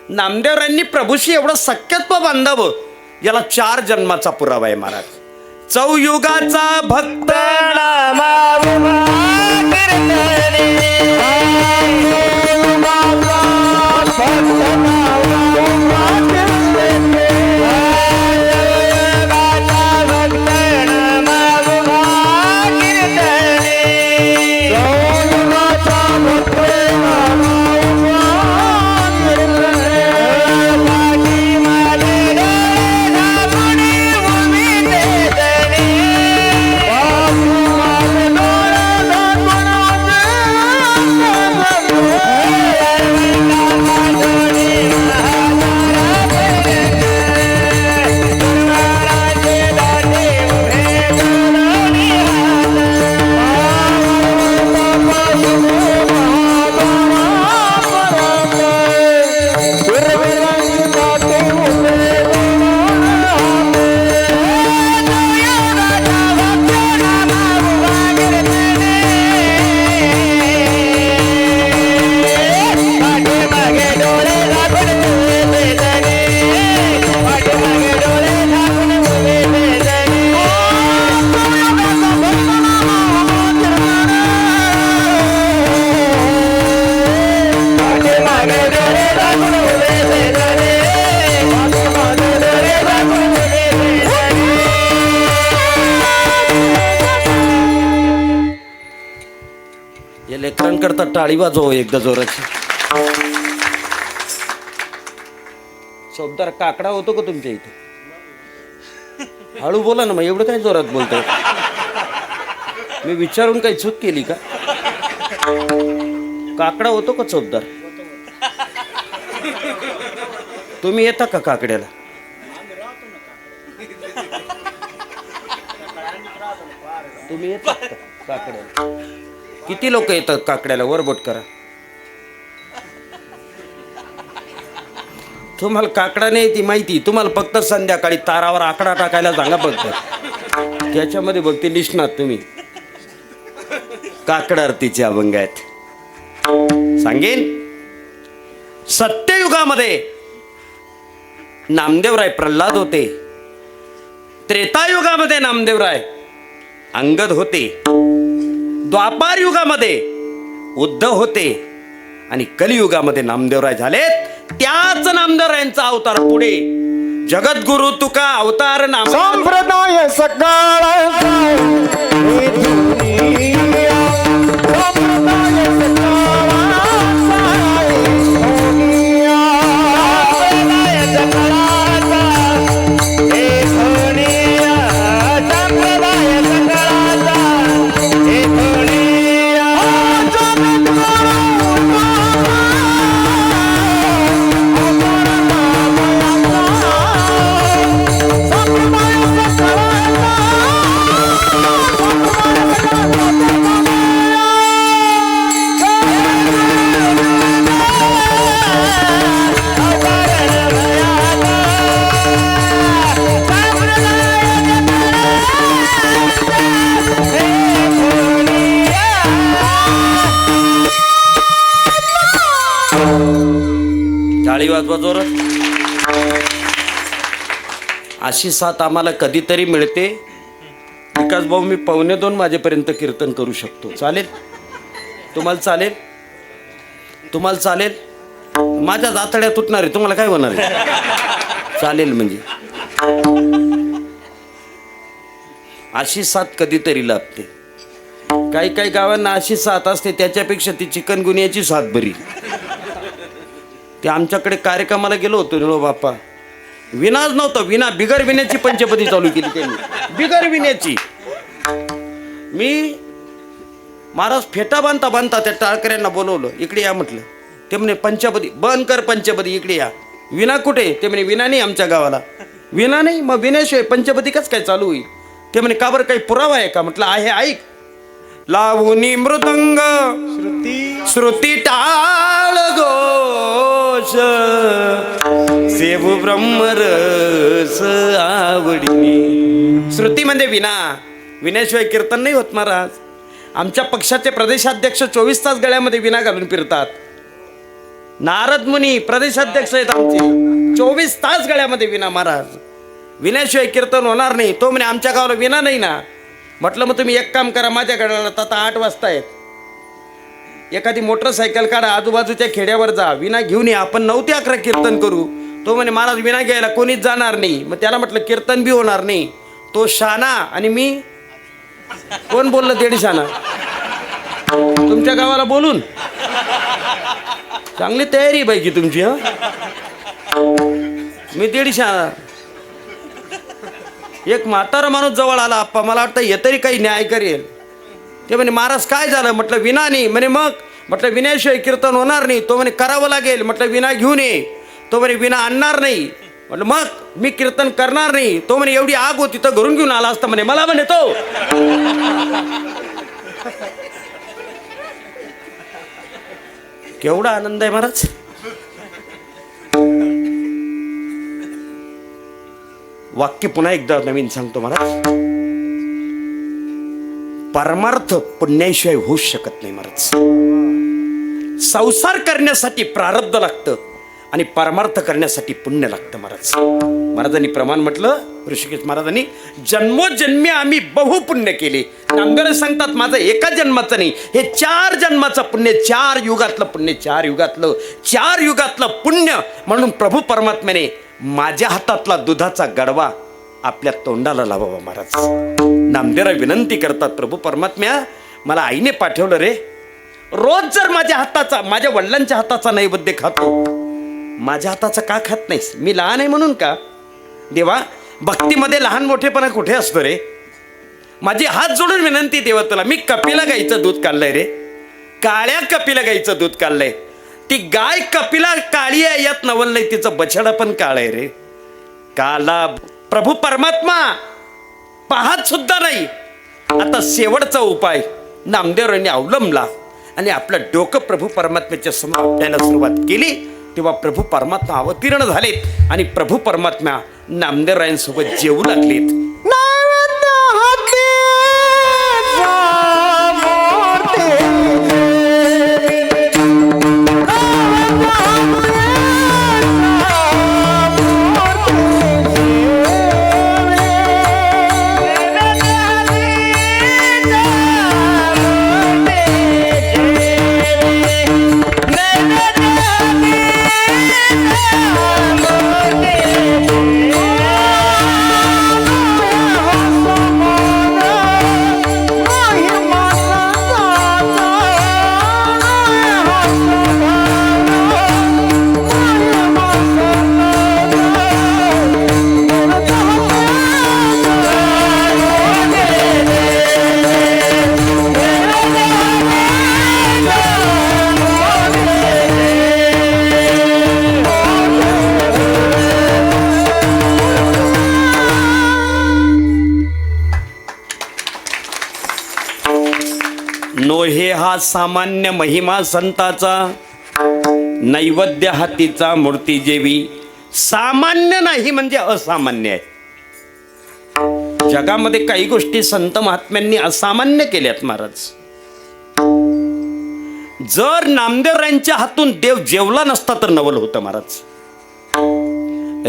Speaker 2: नामदेवरायांनी प्रभूशी एवढं सख्यत्व बांधावं, याला 4 जन्माचा पुरावा आहे महाराज. चौयुगाचा भक्त या लेकरांकरता टाळी वाजव एकदा जोराची. चौदार काकडा होतो का तुमच्या इथे? हळू बोला ना, मग एवढं काय जोरात बोलताय? मी विचारून काही चूक केली का? काकडा होतो का चौदार? तुम्ही येता का काकड्याला? तुम्ही येता का काकड्याला? किती लोक येतात काकड्याला? वर बोट करा. तुम्हाला काकडा नाही ती माहिती, तुम्हाला फक्त संध्याकाळी तारावर आकडा टाकायला सांगा फक्त, त्याच्यामध्ये बघते निष्णात तुम्ही. काकड आरतीचे अभंग आहेत. सांगेन, सत्ययुगामध्ये नामदेवराय प्रल्हाद होते, त्रेतायुगामध्ये नामदेवराय अंगद होते, द्वापार युगामध्ये उद्धव होते आणि कलियुगामध्ये नामदेवराय झालेत. त्याच नामदेवरायांचा अवतार पुढे जगद्गुरु तुका अवतार नाम
Speaker 1: संप्रदाय सकाळाचा हे दुनिया, संप्रदाय सकाळाचा हे दुनिया.
Speaker 2: टाळी वाजवा जोरात. अशी साथ आम्हाला कधीतरी मिळते. विकास भाऊ, मी 1:45 वाजेपर्यंत कीर्तन करू शकतो. चालेल? तुम्हाला चालेल? तुम्हाला चालेल? माझ्या जातड्या तुटणार आहे, तुम्हाला काय होणार आहे? चालेल म्हणजे अशी साथ कधीतरी लाभते. काही काही गावांना अशी साथ असते, त्याच्यापेक्षा ती चिकनगुनियाची साथ बरी. ते आमच्याकडे कार्यक्रमाला गेलो होतो रे बाप्पा, विनाच नव्हतं, विना बिगर विण्याची पंचपदी चालू केली त्यांनी, बिगर विण्याची. मी महाराज फेटा बांधता बांधता त्या टाळकऱ्यांना बोलवलं, इकडे या म्हटलं. ते म्हणे पंचपदी बंद कर, पंचपदी इकडे या. विना कुठे? ते म्हणे विना नाही आमच्या गावाला. विना नाही, मग विण्याशिवाय पंचपदी कसं काय चालू होईल? ते म्हणे का बरं, काही पुरावा आहे का? म्हटलं आहे, ऐक. लावणी मृदंग श्रुती टाळ घोष, सेवू ब्रह्मरस आवडीने. श्रुती म्हणजे विना, विण्याशिवाय कीर्तन नाही होत महाराज. आमच्या पक्षाचे प्रदेशाध्यक्ष 24 तास गळ्यामध्ये विना घालून फिरतात. नारद मुनी प्रदेशाध्यक्ष आहेत आमचे, 24 तास गळ्यामध्ये विना महाराज. विण्याशिवाय कीर्तन होणार नाही. तो म्हणे आमच्या गावाला विना नाही ना. म्हटलं मग तुम्ही एक काम करा, माझ्या गडाला आता 8 वाजता आहेत, एखादी मोटरसायकल काढा, आजूबाजूच्या खेड्यावर जा, विना घेऊन या, आपण 9 ते 11 कीर्तन करू. तो म्हणे महाराज विना घ्यायला कोणीच जाणार नाही. मग त्याला म्हटलं कीर्तन बी होणार नाही. तो शाना आणि मी, कोण बोललं तेडी शाना? तुमच्या गावाला बोलून चांगली तयारी पाहिजे तुमची. हा, मी तेडी शाना. एक म्हातारा माणूस जवळ आला, आप्पा मला वाटतं हे तरी काही न्याय करेल. ते म्हणे महाराज काय झालं? म्हटलं विना नाही. म्हणे मग? म्हटलं विण्याशिवाय कीर्तन होणार नाही. तो म्हणे करावं लागेल. म्हटलं विना घेऊन ये. तो म्हणे विना आणणार नाही. म्हटलं मग? मी कीर्तन करणार नाही. तो म्हणे एवढी आग होती तर घरून घेऊन आला असता म्हणे. मला म्हणे तो केवढा आनंद आहे महाराज. वाक्य पुन्हा एकदा नवीन सांगतो महाराज. परमार्थ पुण्याशिवाय होऊच शकत नाही महाराज. संसार करण्यासाठी प्रारब्ध लागतं आणि परमार्थ करण्यासाठी पुण्य लागतं महाराज. महाराजांनी प्रमाण म्हटलं, ऋषिकेश महाराजांनी, जन्मोजन्मी आम्ही बहुपुण्य केले. नामदेव सांगतात माझं एका जन्माचं नाही, हे 4 जन्माचं पुण्य, 4 युगातलं पुण्य, 4 युगातलं पुण्य. म्हणून प्रभू परमात्म्याने माझ्या हातातला दुधाचा गडवा आपल्या तोंडाला लावावा महाराज. नामदेवराव विनंती करतात, प्रभू परमात्म्या मला आईने पाठवलं रे. रोज जर माझ्या हाताचा, माझ्या वडिलांच्या हाताचा नैवेद्य खातो, माझ्या हाताचा का खात नाहीस? मी लहान आहे म्हणून का? देवा, भक्तीमध्ये लहान मोठेपणा कुठे असतो रे? माझी हात जोडून विनंती देवा तुला. मी कपिला गाईचं दूध काढलंय रे, काळ्या कपिला गाईचं दूध काढलंय. ती गाय कपिला काळी आहे यात नवल नाही, तिचं बछडा पण काळ आहे रे. काला प्रभू परमात्मा पाहत सुद्धा नाही. आता शेवटचा उपाय नामदेवरांनी अवलंबला आणि आपलं डोकं प्रभू परमात्म्याच्या समोर आपल्याला सुरुवात केली. तेव्हा प्रभू परमात्मा अवतीर्ण झालेत आणि प्रभू परमात्मा नामदेवरायांसोबत जेवू लागलेत.
Speaker 1: नैवेद्य हाती मूर्ती
Speaker 2: नोहे हा सामान्य महिमा संताचा, नैवेद्य हातीचा मूर्ती जेवी. सामान्य नाही म्हणजे असामान्य आहे. जगामध्ये काही गोष्टी संत महात्म्यांनी असामान्य केल्यात महाराज. जर नामदेवरायांच्या हातून देव जेवला नसता तर नवल होतं महाराज.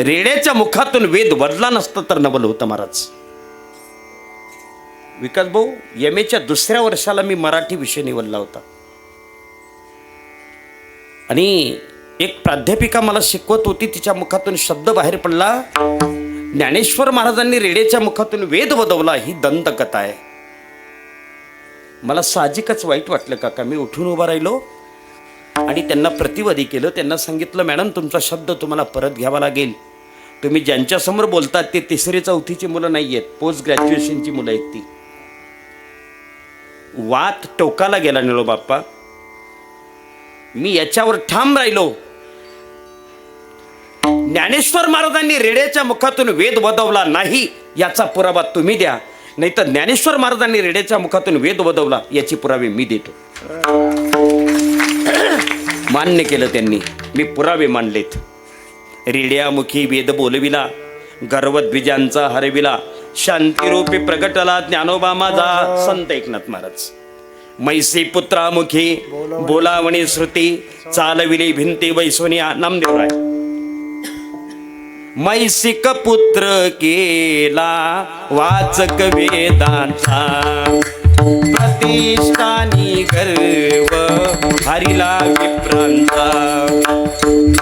Speaker 2: रेड्याच्या मुखातून वेद वदला नसता तर नवल होतं महाराज. विकास भाऊ, एमएच्या दुसऱ्या वर्षाला मी मराठी विषय निवडला होता आणि एक प्राध्यापिका मला शिकवत होती. तिच्या मुखातून शब्द बाहेर पडला, ज्ञानेश्वर महाराजांनी रेड्याच्या मुखातून वेद वदवला. ही दंतकथा आहे. मला साहजिकच वाईट वाटलं काका. मी उठून उभा राहिलो आणि त्यांना प्रतिवादी केलं. त्यांना सांगितलं, मॅडम तुमचा शब्द तुम्हाला परत घ्यावा लागेल. तुम्ही ज्यांच्यासमोर बोलतात ते 3री 4थीची मुलं नाही आहेत, पोस्ट ग्रॅज्युएशनची मुलं आहेत. ती वात टोकाला गेला निळो बाप्पा. मी याच्यावर ठाम राहिलो. ज्ञानेश्वर महाराजांनी रेड्याच्या मुखातून वेद वदवला नाही याचा पुरावा तुम्ही द्या, नाही तर ज्ञानेश्वर महाराजांनी रेड्याच्या मुखातून वेद वदवला याची पुरावे मी देतो. मान्य केलं त्यांनी. मी पुरावे मानलेत. रेड्यामुखी वेद बोलविला, गर्वद्विजांचा हरविला, शांतिरूपी प्रगटला ज्ञानोबा माझा संत एकनाथ महाराज. मैसी पुत्रामुखी बोलावणी श्रुती, चालविली भिंती वैसोनिया नामदेवराय. मैसिक पुत्र केला वाचक वेदांचा, प्रतिष्ठानी गर्व हरिला विप्रांचा,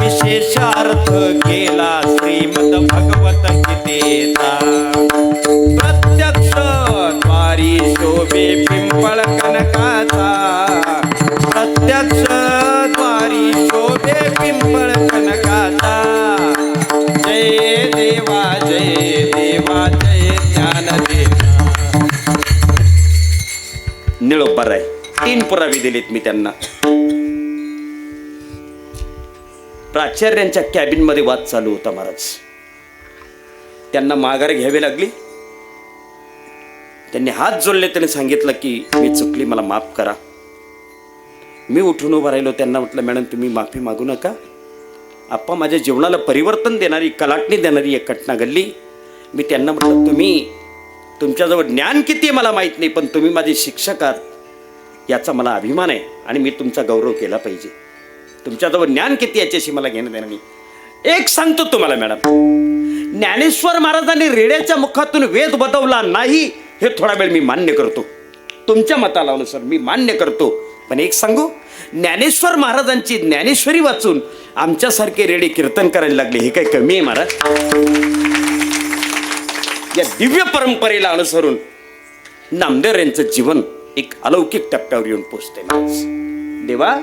Speaker 2: विशेषार्थ केला श्रीमद भगवत गीतेचा, प्रत्यक्ष द्वारी शोभे पिंपळ कनकाचा, प्रत्यक्ष द्वारी शोभे पिंपळ कनकाचा. जय देवा जय देवा जय ज्ञानदेवा. निळोबा राय. 3 पुरावे दिलेत मी त्यांना. प्राचार्यांच्या कॅबिन मध्ये वाद चालू होता महाराज. त्यांना माघार घ्यावी लागली. त्यांनी हात जोडले. त्यांनी सांगितलं की मी चुकली, मला माफ करा. मी उठून उभा राहिलो. त्यांना म्हटलं, मॅडम तुम्ही माफी मागू नका. आप्पा माझ्या जीवनाला परिवर्तन देणारी, कलाटणी देणारी एक घटना घडली. मी त्यांना म्हटलं, तुम्ही तुमच्याजवळ ज्ञान किती आहे मला माहीत नाही, पण तुम्ही माझे शिक्षक आहात याचा मला अभिमान आहे आणि मी तुमचा गौरव केला पाहिजे. तुमच्याजवळ ज्ञान किती याच्याशी मला घेणं देणं नाही. एक सांगतो तुम्हाला मॅडम, ज्ञानेश्वर महाराजांनी रेड्याच्या मुखातून वेद वदवला नाही हे थोडा वेळ मी मान्य करतो. तुमच्या मताला अनुसार मी मान्य करतो. पण एक सांगू, ज्ञानेश्वर महाराजांची ज्ञानेश्वरी वाचून आमच्यासारखे रेडे कीर्तन करायला लागले हे काय कमी आहे महाराज? या दिव्य परंपरेला अनुसरून नामदेव यांचं जीवन एक अलौकिक टप्प्यावर येऊन पोचते. देवा,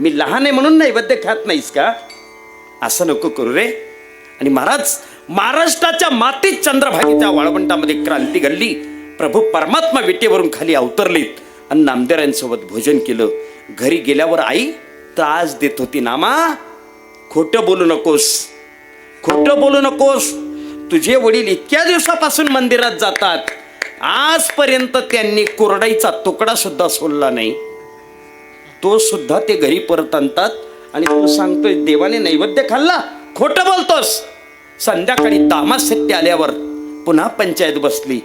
Speaker 2: मी लहान आहे म्हणून नैवेद्य खात नाहीस का? असं नको करू रे. आणि महाराज, महाराष्ट्राच्या मातीत चंद्रभागेच्या वाळवंटामध्ये क्रांती घडली. प्रभू परमात्मा विटेवरून खाली अवतरलीत आणि नामदेवांसोबत भोजन केलं. घरी गेल्यावर आई त्रास देत होती, नामा खोटं बोलू नकोस, खोटं बोलू नकोस. तुझे वडील इतक्या दिवसापासून मंदिरात जातात, आजपर्यंत त्यांनी कोरडाईचा तुकडा सुद्धा सोडला नाही. तो सुद्धा ते घरी परत आणतात आणि तू सांगतोय देवाने नैवेद्य खाल्ला. खोटं बोलतोस. संध्याकाळी दामाशेट्टी आल्यावर पुन्हा पंचायत बसली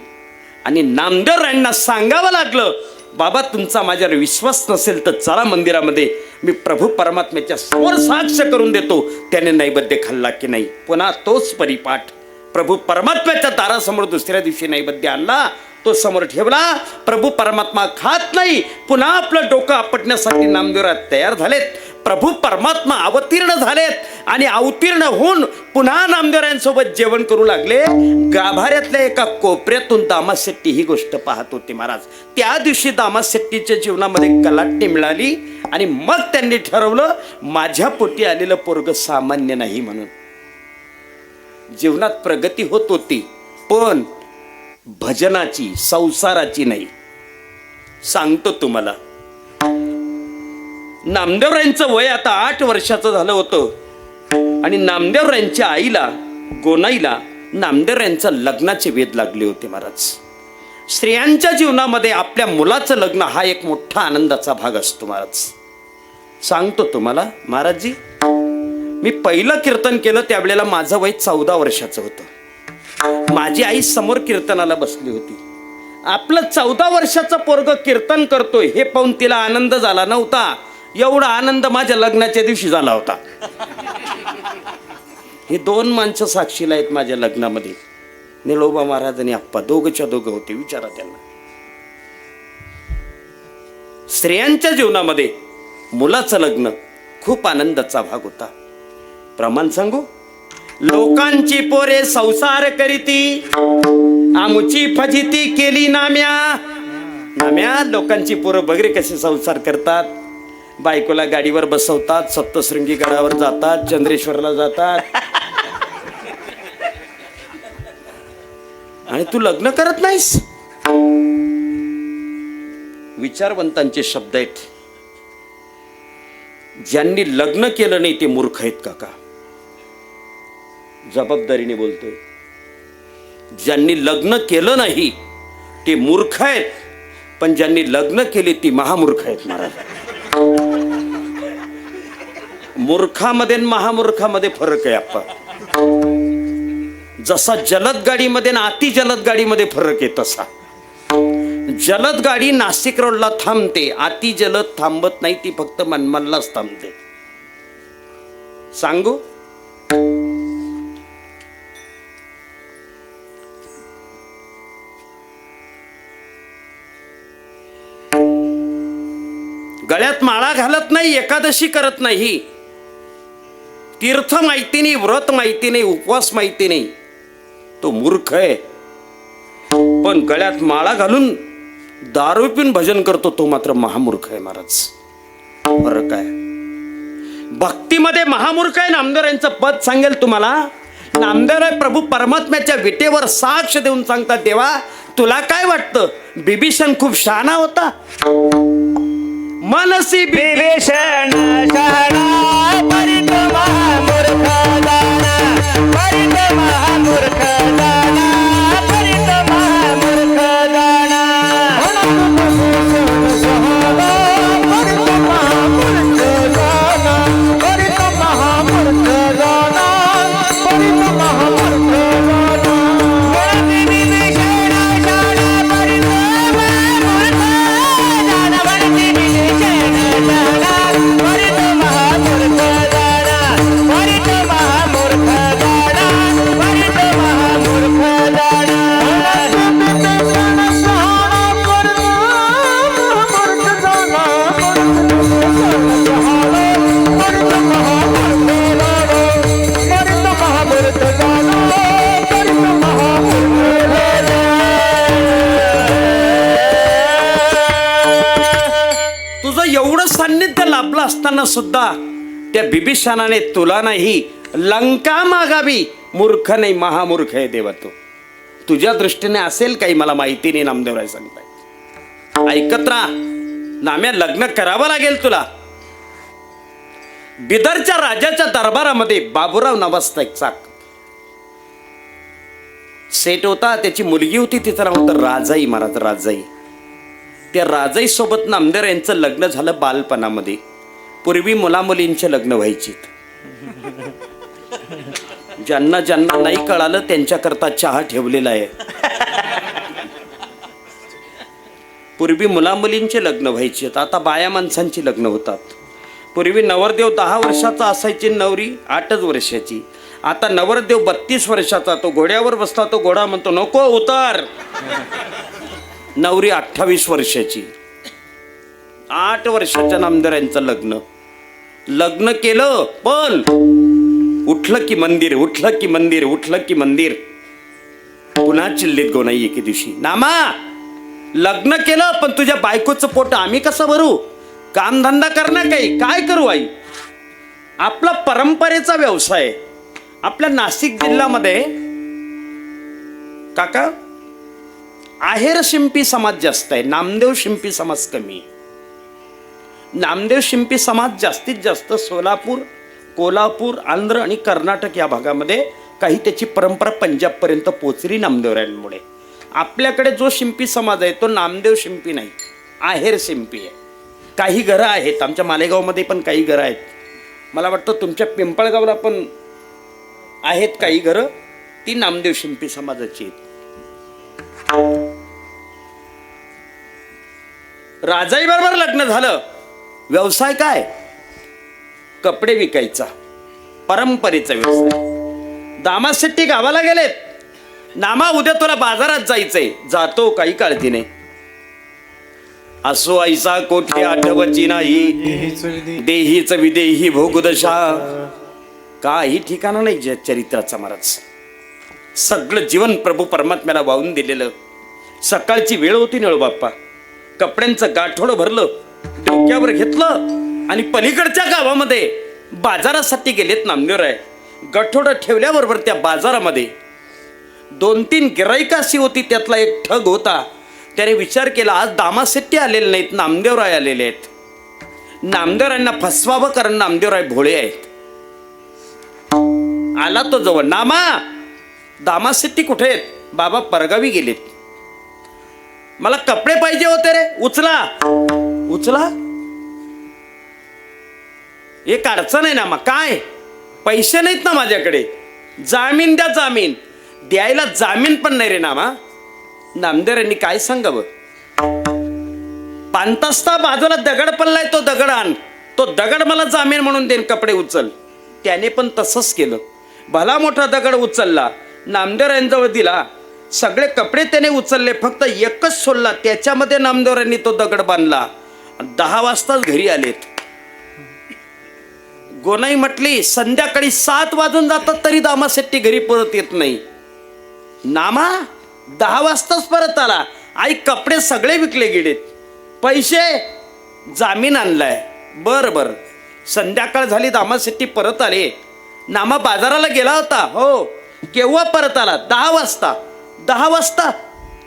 Speaker 2: आणि नामदेव रायांना सांगावं लागलं, बाबा तुमचा माझ्यावर विश्वास नसेल तर चला मंदिरामध्ये, मी प्रभू परमात्म्याच्या समोर साक्ष करून देतो त्याने नैवेद्य खाल्ला की नाही. पुन्हा तोच परिपाठ. प्रभू परमात्म्याच्या दारासमोर दुसऱ्या दिवशी नैवेद्य आणला, तो समोर ठेवला. प्रभू परमात्मा खात नाही. पुन्हा आपलं डोकं आपटण्यासाठी नामदेवराय तयार झालेत. प्रभू परमात्मा अवतीर्ण झालेत आणि अवतीर्ण होऊन पुन्हा नामदेवरायांसोबत जेवण करू लागले. गाभाऱ्यातल्या एका कोपऱ्यातून दामाशेट्टी ही गोष्ट पाहत होते महाराज. त्या दिवशी दामाशेट्टीच्या जीवनामध्ये कलाटणी मिळाली आणि मग त्यांनी ठरवलं, माझ्या पोटी आलेलं पोरग सामान्य नाही म्हणून. जीवनात प्रगती होत होती पण भजनाची, संसाराची नाही. सांगतो तुम्हाला, नामदेवरायांचं वय आता 8 वर्षाचं झालं होतं आणि नामदेवरायांच्या आईला, गोनाईला नामदेवरायांचं लग्नाचे वेध लागले होते महाराज. स्त्रियांच्या जीवनामध्ये आपल्या मुलाचं लग्न हा एक मोठा आनंदाचा भाग असतो. महाराज सांगतो तुम्हाला, महाराजजी मी पहिलं कीर्तन केलं त्यावेळेला माझं वय 14 वर्षाचं होतं. माझी आई समोर कीर्तनाला बसली होती. आपलं 14 वर्षाचं पोरग कीर्तन करतोय हे पाहून तिला आनंद झाला नव्हता. एवढा आनंद माझ्या लग्नाच्या दिवशी झाला होता. हे 2 माणसं साक्षीला आहेत माझ्या लग्नामध्ये, निळोबा महाराज आणि आप्पा, दोघंच्या दोघं होते. विचारा त्यांना. स्त्रियांच्या जीवनामध्ये मुलाचं लग्न खूप आनंदाचा भाग होता. प्रमाण सांगू, लोकांची पोरे संसार करीती, आमुची फजिती केली नाम्या. नाम्या, लोकांची पोरं बगरे कसे संसार करतात. बायकोला गाडीवर बसवतात, सप्तशृंगी गडावर जातात, चंद्रेश्वरला जातात, आणि तू लग्न करत नाहीस. विचारवंतांचे शब्द आहेत. ज्यांनी लग्न केलं नाही ते मूर्ख आहेत काका. जबाबदारीने बोलतोय. ज्यांनी लग्न केलं नाही ते मूर्ख आहेत, पण ज्यांनी लग्न केले ती महामूर्ख आहेत. महाराज, मूर्खामध्ये आणि महामूर्खामध्ये फरक आहे आप्पा. जसा जलद गाडीमध्ये आणि अति जलद गाडीमध्ये फरक आहे तसा. जलद गाडी नाशिक रोडला थांबते, अति जलद थांबत नाही, ती फक्त मनमाडलाच थांबते. सांगू, गळ्यात माळा घालत नाही, एकादशी करत नाही, तीर्थ माहिती नाही, व्रत माहिती नाही, उपवास माहिती नाही, तो मूर्ख आहे. पण गळ्यात माळा घालून दारू पिऊन भजन करतो तो मात्र महामूर्ख आहे. महाराज, फरक आहे. भक्तीमध्ये महामूर्ख आहे. नामदेवरायांचं पद सांगेल तुम्हाला. नामदेवराय प्रभू परमात्म्याच्या विटेवर साक्ष देऊन सांगतात, देवा तुला काय वाटतं, बिभीषण खूप शहाणा होता. मनसी
Speaker 3: विभीषण शहाणा, परित महामूर्ख दाना, परित महामूर्ख दाना, परित महामूर्ख दाना.
Speaker 2: एवढं सान्निध्य लाभलं असताना सुद्धा त्या बिभीषणाने तुला नाही लंका मागावी. मूर्ख नाही, महामूर्ख आहे देवा तो. तुझ्या दृष्टीने असेल काही मला माहिती नाही. नामदेवराय सांगताय, ऐकत राहा. नाम्या, लग्न करावं लागेल तुला. बिदरच्या राजाच्या दरबारामध्ये बाबूराव नावाचा एक चाक सेट होता. त्याची मुलगी होती, तिचं नाव होतं राजाई. महाराज, राजाई. त्या राजाई सोबत नामदेव यांचं लग्न झालं बालपणामध्ये. पूर्वी मुलामुलींचे लग्न व्हायची. ज्यांना ज्यांना नाही कळालं त्यांच्याकरता चहा ठेवलेला आहे. पूर्वी मुलामुलींचे लग्न व्हायचे, आता बाया माणसांची लग्न होतात. पूर्वी नवरदेव 10 वर्षाचा असायची, नवरी 8 वर्षाची. आता नवरदेव 32 वर्षाचा, तो घोड्यावर बसला, तो घोडा म्हणतो नको उतार. नवरी 28 वर्षाची. 8 वर्षाच्या नामदेवरायांचं लग्न केलं. पण उठलं की मंदिर, उठलं की मंदिर, उठलं की मंदिर. पुन्हा चिल्लीत गोनाई एके दिवशी, नामा लग्न केलं पण तुझ्या बायकोचं पोट आम्ही कसं भरू, कामधंदा करणं काही, काय करू आई. आपला परंपरेचा व्यवसाय. आपल्या नाशिक जिल्ह्यामध्ये काका आहेर शिंपी समाज जास्त आहे, नामदेव शिंपी समाज कमी. नामदेव शिंपी समाज जास्तीत जास्त सोलापूर, कोल्हापूर, आंध्र आणि कर्नाटक या भागामध्ये. काही त्याची परंपरा पंजाबपर्यंत पोचली नामदेवरायांमुळे. आपल्याकडे जो शिंपी समाज आहे तो नामदेव शिंपी नाही, आहेर शिंपी आहे. काही घरं आहेत, आमच्या मालेगावमध्ये पण काही घरं आहेत, मला वाटतं तुमच्या पिंपळगावला पण आहेत काही घरं, ती नामदेव शिंपी समाजाची आहेत. राजाई बरोबर लग्न झालं. व्यवसाय काय? कपडे विकायचा, परंपरेचा व्यवसाय. दामाशेट्टी गावाला गेलेत. नामा उद्या तुला बाजारात जायचंय. जातो, काही काळजी नाही. असो ऐसा कोठे आठवची नाही, देहीच विदेही भोगदशा. काही ठिकाणा नाही ज्या चरित्राचा महाराज. सगळं जीवन प्रभू परमात्म्याला वाहून दिलेलं. सकाळची वेळ होती निळो बाप्पा, कपड्यांचं गाठोडं भरलं, डोक्यावर घेतलं आणि पलीकडच्या गावामध्ये बाजारासाठी गेलेत नामदेवराय. गाठोडं ठेवल्याबरोबर त्या बाजारामध्ये 2-3 गिराईक अशी होती, त्यातला एक ठग होता. त्याने विचार केला, आज दामाशेट्टी आलेले नाहीत, नामदेवराय आलेले आहेत. नामदेवरायांना फसवावं, कारण नामदेवराय भोळे आहेत. आला तो जवळ. नामा, दामाशेट्टी कुठे आहेत? बाबा परगावी गेलेत. मला कपडे पाहिजे होते रे. उचला उचला. एक अडचण आहे ना. मग काय? पैसे नाहीत ना माझ्याकडे. जामीन द्या. जामीन द्यायला जामीन पण नाही रे नामा. नामदेवरांनी काय सांगावं. पांतास्ता बाजूला दगड पडलाय, तो दगड आण. तो दगड मला जामीन म्हणून देईन, कपडे उचल. त्याने पण तसंच केलं. भला मोठा दगड उचलला, नामदेवरांजवळ दिला. सगळे कपडे त्याने उचलले, फक्त एकच सोडला, त्याच्यामध्ये नामदेवरांनी तो दगड बांधला. 10 वाजताच घरी आलेत. गोनाई म्हटली, संध्याकाळी 7 वाजून जातात तरी दामाशेट्टी घरी परत येत नाही. नामा 10 वाजताच परत आला. आई कपडे सगळे विकले गेलेत. पैसे? जामीन आणलाय. बर बर. संध्याकाळ झाली, दामाशेट्टी परत आले. नामा बाजाराला गेला होता. हो. केव्हा परत आला? 10 वाजता. 10 वाजता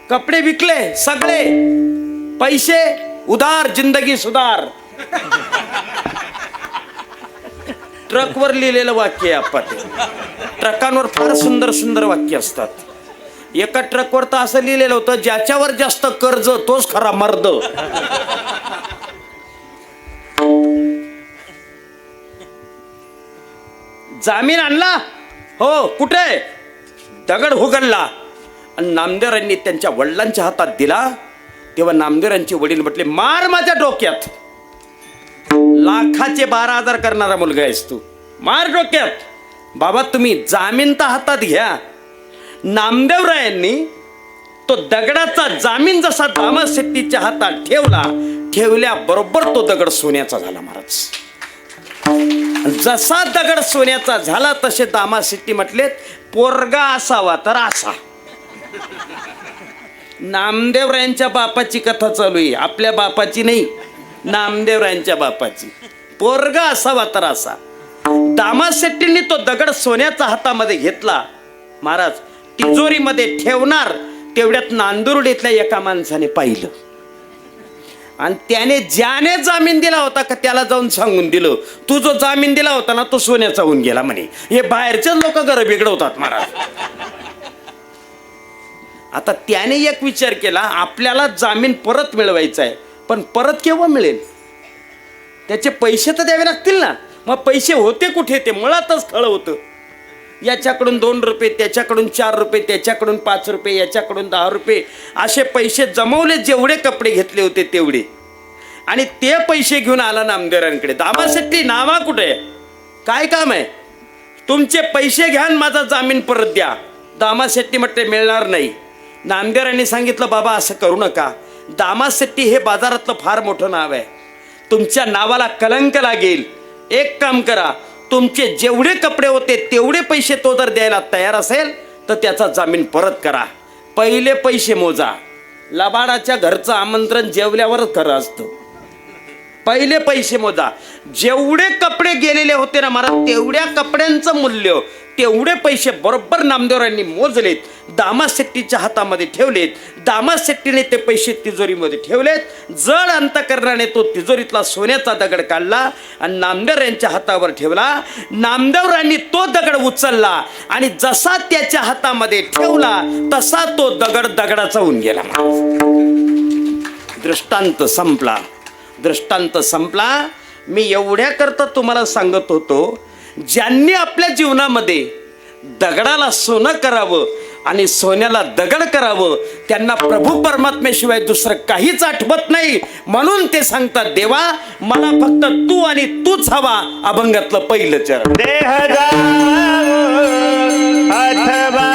Speaker 2: कपडे विकले सगळे. पैसे? उधार जिंदगी सुधार. ट्रकवर लिहिलेलं वाक्य आहे आपण. ट्रकांवर फार सुंदर सुंदर वाक्य असतात. एका ट्रकवर तर असं लिहिलेलं होतं, ज्याच्यावर जास्त कर्ज तोच खरा मर्द. जामीन आणला? हो. कुठे? दगड हुगडला. आणि नामदेवरांनी त्यांच्या वडिलांच्या हातात दिला. तेव्हा नामदेवरांचे वडील म्हटले, मार माझ्या डोक्यात. लाखाचे 12,000 करणारा मुलगा आहेस तू, मार डोक्यात. बाबा तुम्ही जामीन तर हातात घ्या. नामदेवरायांनी तो दगडाचा जामीन जसा दामाशेट्टीच्या हातात ठेवला, ठेवल्याबरोबर तो दगड सोन्याचा झाला महाराज. जसा दगड सोन्याचा झाला तसे दामाशेट्टी म्हटलेत, पोरगा असावा तर असा. नामदेवरायांच्या बापाची कथा चालू आहे, आपल्या बापाची नाही, नामदेवरायांच्या बापाची. पोरगा असावा तर असा. दामाशेट्टींनी तो दगड सोन्याचा हातामध्ये घेतला. महाराज तिजोरीमध्ये ठेवणार तेवढ्यात नांदुर्डीतल्या एका माणसाने पाहिलं. आणि त्याने ज्याने जामीन दिला होता का त्याला जाऊन सांगून दिलं, तू जो जामीन दिला होता ना तो सोन्याचा होऊन गेला म्हणे. हे बाहेरचेच लोक घर बिघडवतात महाराज. आता त्याने एक विचार केला, आपल्याला जामीन परत मिळवायचा आहे, पण परत केव्हा मिळेल? त्याचे पैसे तर द्यावे लागतील ना. मग पैसे होते कुठे? ते मुळातच खळ होतं. याच्याकडून 2 रुपये, त्याच्याकडून 4 रुपये, त्याच्याकडून 5 रुपये, याच्याकडून 10 रुपये, असे पैसे जमवले. जेवढे कपडे घेतले होते तेवढे. आणि ते पैसे घेऊन आला नामदेवरांकडे. दामाशेट्टी नामा कुठे? काय काम आहे? तुमचे पैसे घ्या आणि माझा जामीन परत द्या. दामाशेट्टी म्हटले, मिळणार नाही. नामदेवरांनी सांगितलं, बाबा असं करू नका. दामाशेट्टी हे बाजारातलं फार मोठं नाव आहे, तुमच्या नावाला कलंक लागेल. एक काम करा, तुमचे जेवढे कपडे होते तेवढे पैसे तो जर द्यायला तयार असेल तर त्याचा जामीन परत करा. पहिले पैसे मोजा. लबाडाच्या घरचं आमंत्रण जेवल्यावरच खरं असतं. पहिले पैसे मोजा. जेवढे कपडे गेलेले होते ना महाराज, तेवढ्या कपड्यांचं मूल्य, तेवढे पैसे बरोबर नामदेवरायांनी मोजलेत, दामाशेट्टीच्या हातामध्ये ठेवलेत. दामाशेट्टीने ते पैसे तिजोरीमध्ये ठेवलेत. जड अंतकरणाने तो तिजोरीतला सोन्याचा दगड काढला आणि नामदेव यांच्या हातावर ठेवला. नामदेवरायांनी तो दगड उचलला आणि जसा त्याच्या हातामध्ये ठेवला तसा तो दगड दगडाचा होऊन गेला. दृष्टांत संपला. दृष्टांत संपला. मी एवढ्या करता तुम्हाला सांगत होतो, ज्यांनी आपल्या जीवनामध्ये दगडाला सोनं करावं आणि सोन्याला दगड करावं, त्यांना प्रभू परमात्म्याशिवाय दुसरं काहीच आठवत नाही. म्हणून ते सांगतात, देवा मला फक्त तू आणि तूच हवा. अभंगातलं पहिलं चरण.
Speaker 3: देह जावो अथवा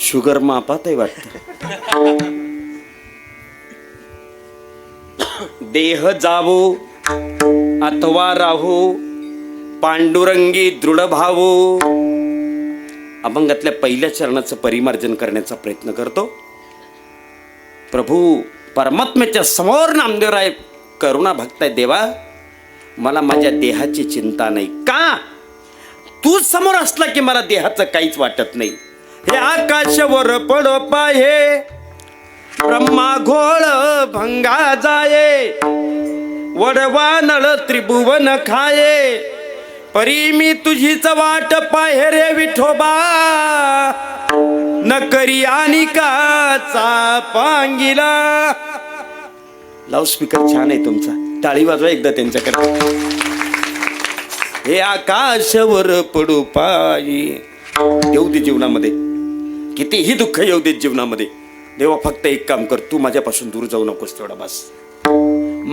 Speaker 2: शुगर मापात आहे वाटत. देह जावो अथवा राहो, पांडुरंगी दृढ भावो. अभंगातल्या पहिल्या चरणाचं परिमार्जन करण्याचा प्रयत्न करतो. प्रभू परमात्म्याच्या समोर नामदेवराय करुणा भक्ताय. देवा मला माझ्या देहाची चिंता नाही. का? तू समोर असला की मला देहाचं काहीच वाटत नाही. हे आकाशवर पडो पाहे, ब्रह्मा घोळ भंगा जाये, वडवा नळ त्रिभुवन खाये, परी मी तुझीच वाट पाहे रे विठोबा, न करी अनिकाचा पांगिला. लाऊडस्पीकर छान आहे तुमचा, टाळी वाजवा एकदा त्यांच्याकडे. हे आकाशवर पडू पायी. येऊ दे जीवनामध्ये, कितीही दुःख येऊ दे जीवनामध्ये, देवा फक्त एक काम कर, तू माझ्यापासून दूर जाऊ नकोस, तेवढा बस.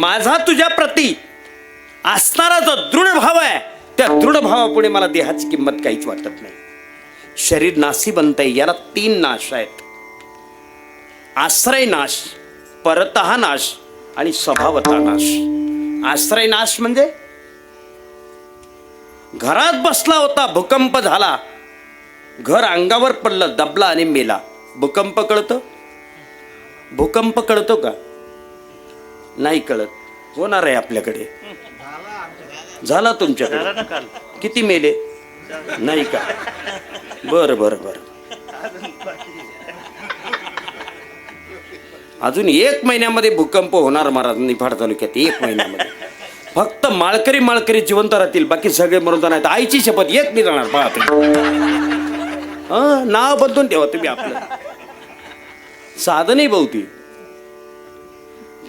Speaker 2: माझा तुझ्या प्रती असणारा जो दृढ भाव आहे, त्या दृढ भावापुढे मला देहाची किंमत काहीच वाटत नाही. शरीर नासी बनतंय, याला 3 नाश आहेत. आश्रय नाश, परतः नाश आणि स्वभावतः नाश. आश्रय नाश म्हणजे घरात बसला होता, भूकंप झाला, घर अंगावर पडलं, दबला आणि मेला. भूकंप कळतं? भूकंप कळतो का? नाही कळत. होणार आहे आपल्याकडे. झाला तुमच्याकडे? किती मेले? नाही का? बर बर बर. अजून 1 महिन्यामध्ये भूकंप होणार महाराज निफाड तालुक्यात. 1 महिन्यामध्ये फक्त माळकरी जिवंत राहतील, बाकी सगळे मरून जाणार. आईची शपथ एक नाही राहणार. पहा तुम्ही, नाव बदलून ठेवा तुम्ही आपलं. साधं नाही बहुती.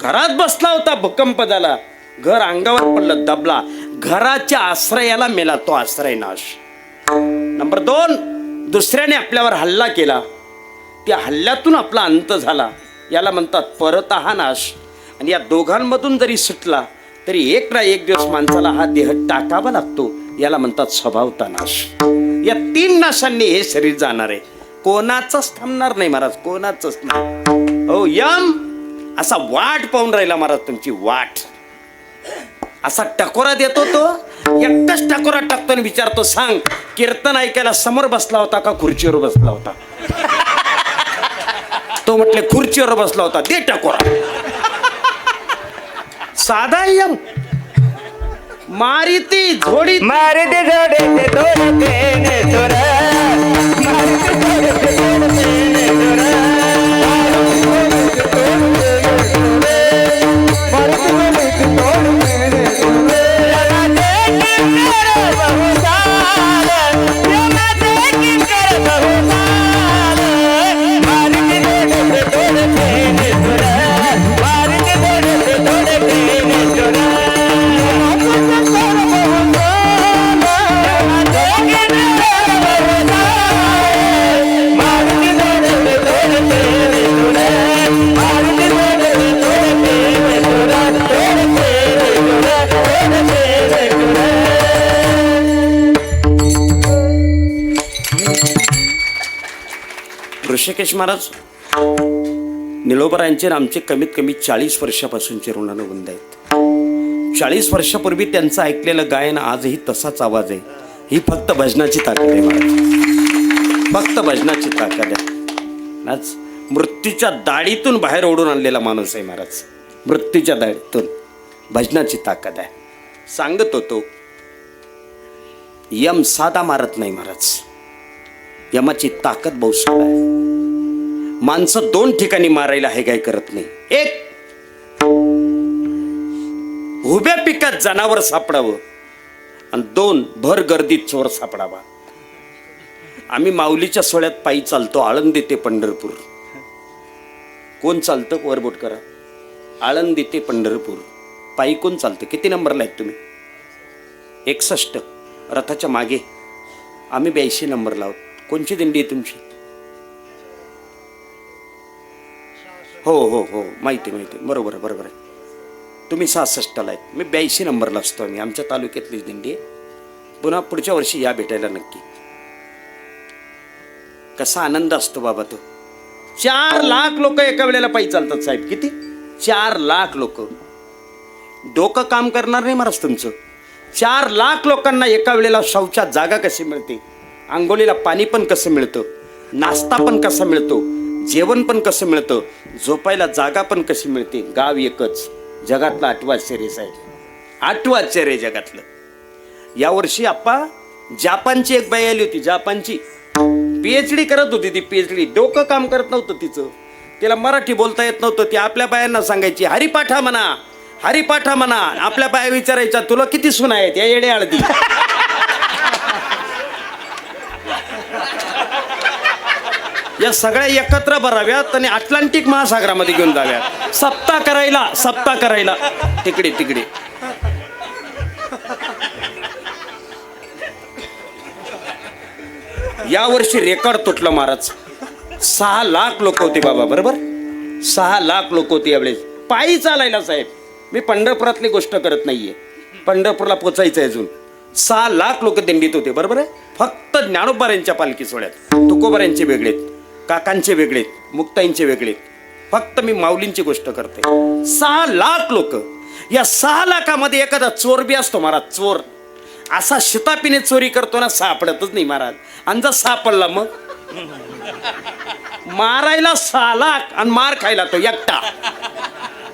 Speaker 2: घरात बसला होता, भूकंप झाला, घर अंगावर पडलं, दबला. घराच्या आश्रयाला मेला, तो आश्रय नाश. नंबर 2, दुसऱ्याने आपल्यावर हल्ला केला, त्या हल्ल्यातून आपला अंत झाला, याला म्हणतात परतहा नाश. आणि या दोघांमधून जरी सुटला तरी एक ना एक दिवस माणसाला हा देह टाकावा लागतो, याला म्हणतात स्वभावता नाश. या 3 नाशांनी हे शरीर जाणार आहे. कोणाचंच थांबणार नाही महाराज, कोणाचंच नाही. हो, यम असा वाट पाहून राहिला महाराज, तुमची वाट. असा टकोरा देतो तो, एकटाच टकोरा टाकतो आणि विचारतो, सांग कीर्तन ऐकायला समोर बसला होता का खुर्चीवर बसला होता? तो म्हटले खुर्चीवर बसला होता, दे टकोरा. साधा यम. मारिती झोडी
Speaker 3: मारते जोडे तोडते ने तोरा, मारते जोडे तोडते ने तोरा,
Speaker 2: ऋषिकेश महाराज निलोबरांचे आमचे कमीत कमी 40 वर्षापासूनचे ऋणानुबंध आहेत. 40 वर्षापूर्वी त्यांचं ऐकलेलं गायन आजही तसाच आवाज आहे. ही फक्त भजनाची ताकद आहे महाराज, फक्त भजनाची ताकद आहे. आज मृत्यूच्या दाढीतून बाहेर ओढून आणलेला माणूस आहे महाराज, मृत्यूच्या दाढीतून. भजनाची ताकद आहे. सांगत होतो, यम साधा मारत नाही महाराज, यमाची ताकद बहुसाड आहे. माणसं 2 ठिकाणी मारायला हे काय करत नाही. 1, उभ्या पिकात जनावर सापडावं, आणि 2, भर गर्दीत चोर सापडावा. आम्ही माऊलीच्या सोहळ्यात पायी चालतो, आळंदी ते पंढरपूर. कोण चालतं? वरबोट करा. आळंदी ते पंढरपूर पायी कोण चालतं? किती नंबरला आहेत तुम्ही? 61. रथाच्या मागे. आम्ही 82 नंबरला आहोत. कोणची दिंडी आहे तुमची? हो हो हो, माहिती माहिती, बरोबर आहे, बरोबर आहे. तुम्ही 66ला आहेत, मी 82 नंबरला असतो. आम्ही आमच्या तालुक्यातलीच दिंडी आहे. पुन्हा पुढच्या वर्षी या भेटायला नक्की. कसा आनंद असतो बाबा तो. 4 लाख लोक एका वेळेला पायी चालतात साहेब. किती? 4 लाख लोक. डोकं काम करणार नाही महाराज तुमचं. 4 लाख लोकांना एका वेळेला शौचात जागा कशी मिळते, आंघोळीला पाणी पण कसं मिळतं, नाश्ता पण कसा मिळतो, जेवण पण कसं मिळतं, झोपायला जागा पण कशी मिळते. गाव एकच, जगातलं 8वं आश्चर्य साहेब, 8वं आश्चर्य जगातलं. यावर्षी आप्पा जापानची एक बाई आली होती, जापानची PhD करत होती. ती PhD डोकं काम करत नव्हतं तिचं, तिला मराठी बोलता येत नव्हतं. ती आपल्या बायांना सांगायची हरिपाठा म्हणा, हरिपाठा म्हणा. आपल्या बाया विचारायच्या तुला किती सुना आहेत या येडे हळदी. या सगळ्या एकत्र भराव्यात आणि अटलांटिक महासागरामध्ये घेऊन जाव्यात, सप्ताह करायला, सप्ताह करायला. तिकडे तिकडे या वर्षी रेकॉर्ड तुटलं महाराज. 6 लाख लोक होते बाबा, बरोबर 6 लाख लोक होते यावेळेस पायी चालायला साहेब. मी पंढरपुरातली गोष्ट करत नाहीये, पंढरपूरला पोचायचं आहे अजून. 6 लाख लोक दिंडीत होते, बरोबर आहे. फक्त ज्ञानोबारांच्या पालखी सोहळ्यात तुकोबारांचे वेगळेत, काकांचे वेगळेत, मुक्ताईंचे वेगळेत. फक्त मी माऊलींची गोष्ट करते. 6 लाख लोक. या 6 लाखामध्ये एखादा चोर बी असतो महाराज, चोर. असा शितापीने चोरी करतो ना सापडतच नाही महाराज. आणि जर सापडला मग मारायला 6 लाख आणि मार खायला तो एकटा.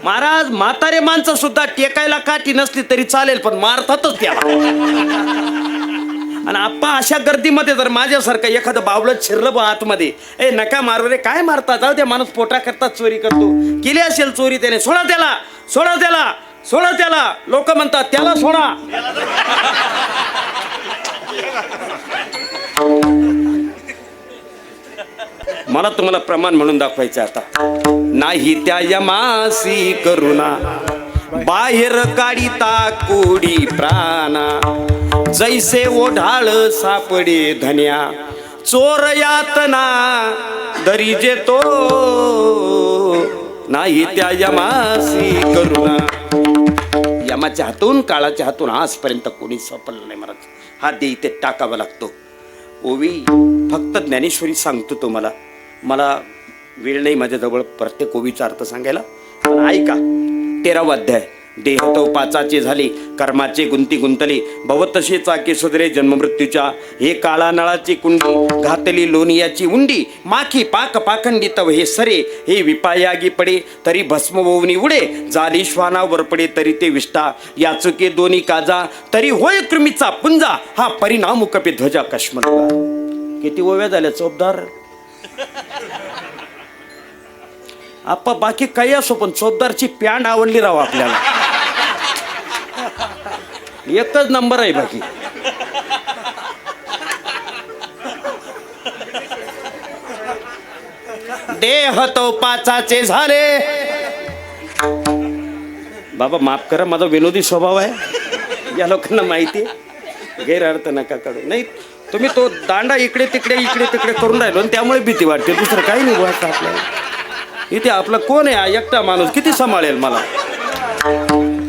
Speaker 2: महाराज म्हातारे माणसं सुद्धा टेकायला काठी नसली तरी चालेल पण मारतातच त्याला. आणि आप्पा अशा गर्दीमध्ये जर माझ्यासारखं एखादं बावळत शिरलं बा आतमध्ये, ए नका मारू रे, काय मारता, जाऊ त्या माणूस पोटा करता चोरी करतो, केली असेल चोरी त्याने, सोडा त्याला, सोडा त्याला, सोडा त्याला. लोक म्हणतात त्याला सोडा. मला तुम्हाला प्रमाण म्हणून दाखवायचं आता. नाही त्या यमासी करुणा बाहेर काढिता कोडी प्राणा, जैसे ओढाळ सापडे धन्या, चोर यातना दरी जेतो, नाही त्या यमासी करुणा. यमाच्या हातून काळाच्या हातून आजपर्यंत कोणी सापडलं नाही महाराज. हा दे इथे टाकावा लागतो. ओवी फक्त ज्ञानेश्वरी सांगतो तुम्हाला, मला वेळ नाही माझ्याजवळ प्रत्येक ओवीचा अर्थ सांगायला. पण ऐका, 13वा अध्याय. देह तो पाचाचे झाले, कर्माचे गुंती गुंतले, भवतसे चाके सुधरे जन्ममृत्यूच्या, हे काळा नळाची कुंडी, घातली लोनियाची उंडी, माखी पाक पाखंडी तव हे सरे, हे विपायागी पडे तरी भस्म वोवनी उडे, जाली श्वानावर पडे तरी ते विष्टा, याचुके दोन्ही काजा तरी होय कृमीचा पुंजा, हा परिणाम कपे ध्वजा कश्मलगा. किती ओव्या झाल्या चोपदार. आप्पा बाकी काही असो पण चोपदारची पॅन्ट आवडली राव आपल्याला. एकच नंबर आहे बाकी. देह तो पाचाचे झाले. बाबा माफ करा, माझा विनोदी स्वभाव आहे, या लोकांना माहिती आहे, गैरअर्थ नका काढू. नाही तुम्ही तो दांडा इकडे तिकडे करून राहिलो आणि त्यामुळे भीती वाटते, दुसरं काही नाही वाटतं आपल्याला. इथे आपला कोण आहे, एकटा माणूस किती सांभाळेल मला.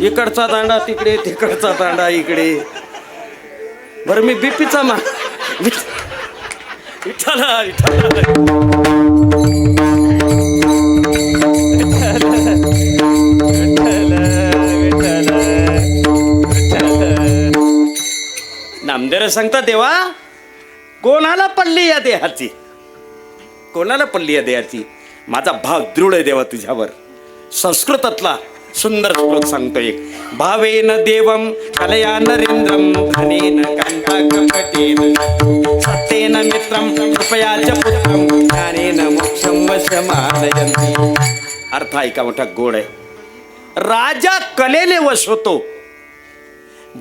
Speaker 2: इकडचा दांडा तिकडे, तिकडचा दांडा इकडे. बरं मी बीपीचा विठ्ठला नामदेव सांगता देवा कोणाला पडली या देहाची, कोणाला पडली या देहाची. माझा भाव दृढ आहे देवा तुझ्यावर. संस्कृतातला सुंदर श्लोक सांगतो एक. भावेन देवम कलया नरेंद्रम, धनेन कांताकपटेन, सत्येन मित्रम कृपया च पुत्रम, ज्ञानेन मोक्षं वशमानयन्ति. अर्थ ऐका मोठा गोड आहे. राजा कलेने वश होतो,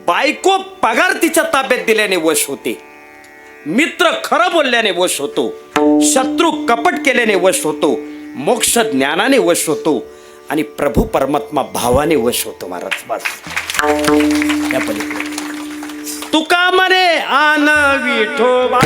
Speaker 2: बायको पगार तिच्या ताब्यात दिल्याने वश होते, मित्र खरं बोलल्याने वश होतो, शत्रू कपट केल्याने वश होतो, मोक्ष ज्ञानाने वश होतो आणि प्रभू परमात्मा भावाने वश होतो. महाराज बस या पलीकडे तुका म्हणे आन विठोबा,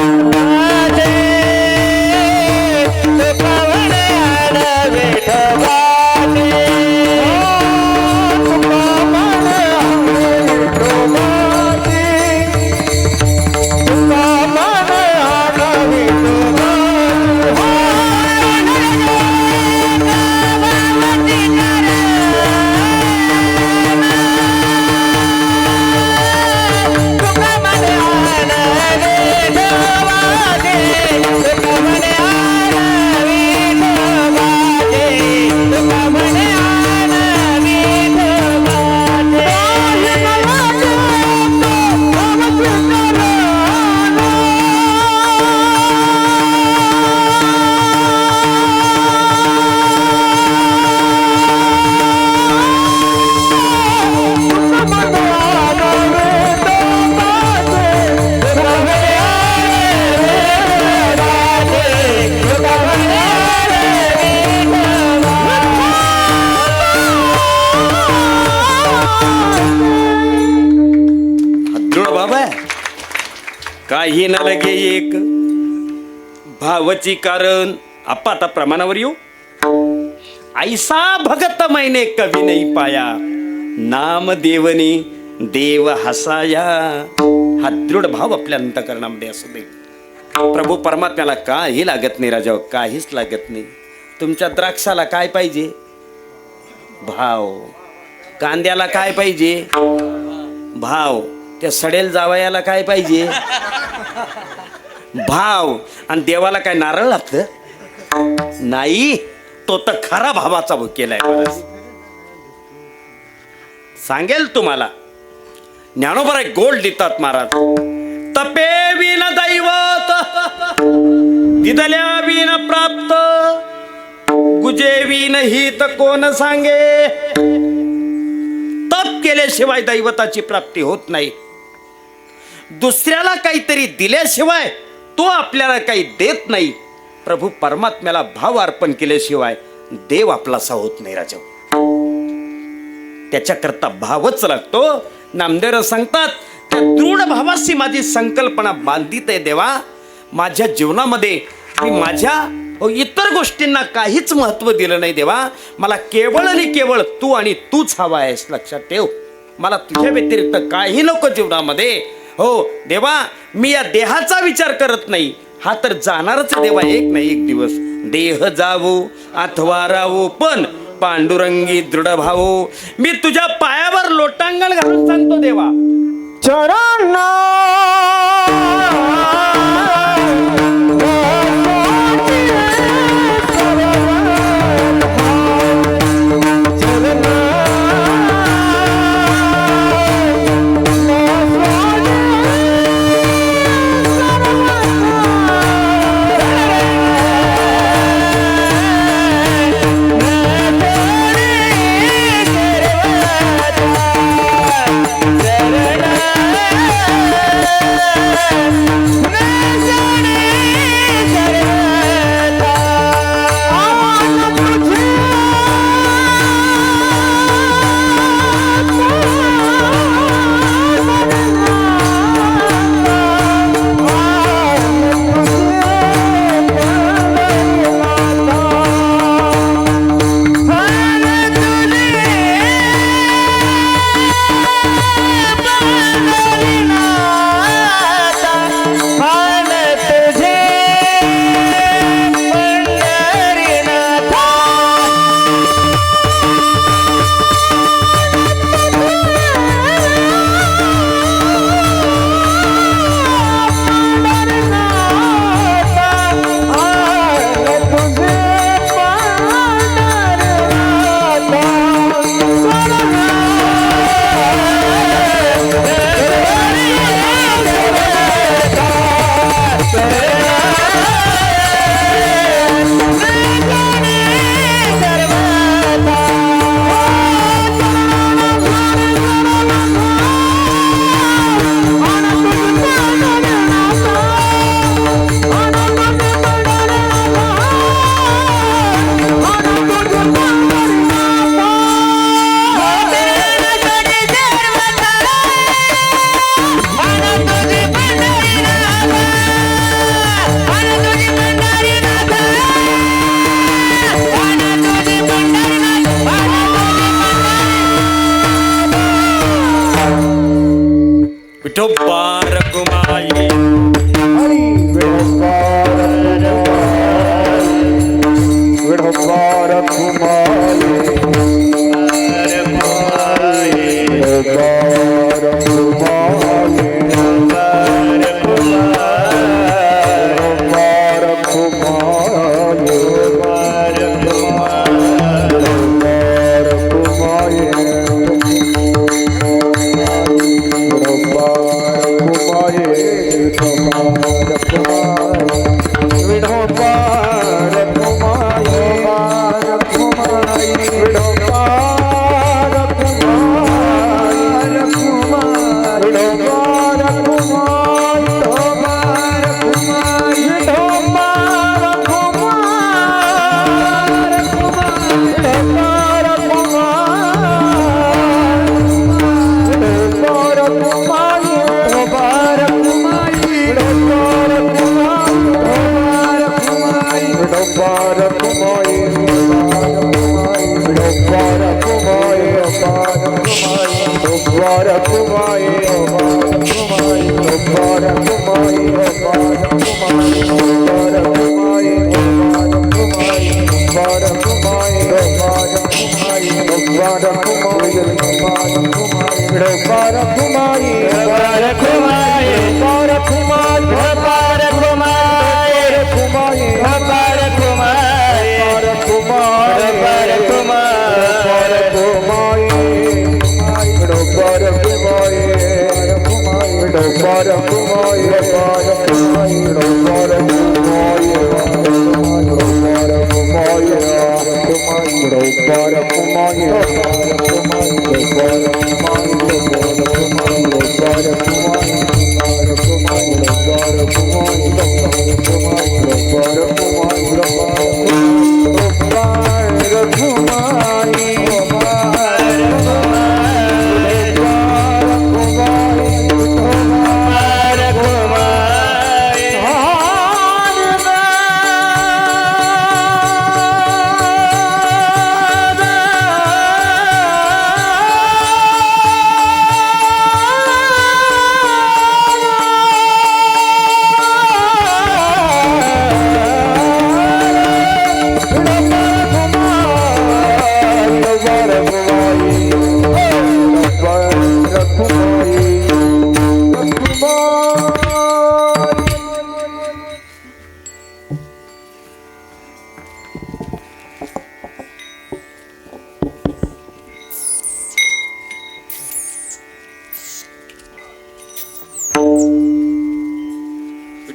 Speaker 2: काही न लगे एक भावची कारण. आप्पा आता प्रमाणावर येऊ. ऐसा भगत मैने कवी नाही पाया, नाम देवनी देव हसाया. हा दृढ भाव आपल्या अंतकरणामध्ये असू दे. प्रभू परमात्म्याला काही लागत नाही राजा, काहीच लागत नाही. तुमच्या द्राक्षाला काय पाहिजे? भाव. कांद्याला काय पाहिजे? भाव. त्या सडेल जावयाला काय पाहिजे? भाव. आणि देवाला काय नारळ लागतं? नाही, तो तर खरा भावाचा भुकेला आहे. बरं सांगेल तुम्हाला, ज्ञानोबा एक गोल्ड लिहितात महाराज. तपे विन दैवत, दिदल्या विन प्राप्त, गुजे विन हित कोण सांगे. तप केल्याशिवाय दैवताची प्राप्ती होत नाही. दुसऱ्याला काहीतरी दिल्याशिवाय तो आपल्याला काही देत नाही. प्रभू परमात्म्याला भाव अर्पण केल्याशिवाय देव आपलासा होत नाही राजा. त्याच्याकरता भावच लागतो. नामदेव सांगतात, त्या दृढ भावाशी माझी संकल्पना बांधित आहे देवा. माझ्या जीवनामध्ये मी माझ्या इतर गोष्टींना काहीच महत्व दिलं नाही देवा. मला केवळ आणि केवळ तू आणि तूच हवा आहेस. लक्षात ठेव, मला तुझ्या व्यतिरिक्त काही नको जीवनामध्ये. हो देवा, मी या देहाचा विचार करत नाही. हा तर जाणारच देवा एक नाही एक दिवस. देह जावो अथवा रावो, पण पांडुरंगी दृढ भावो. मी तुझ्या पायावर लोटांगण घालून सांगतो देवा,
Speaker 1: चरण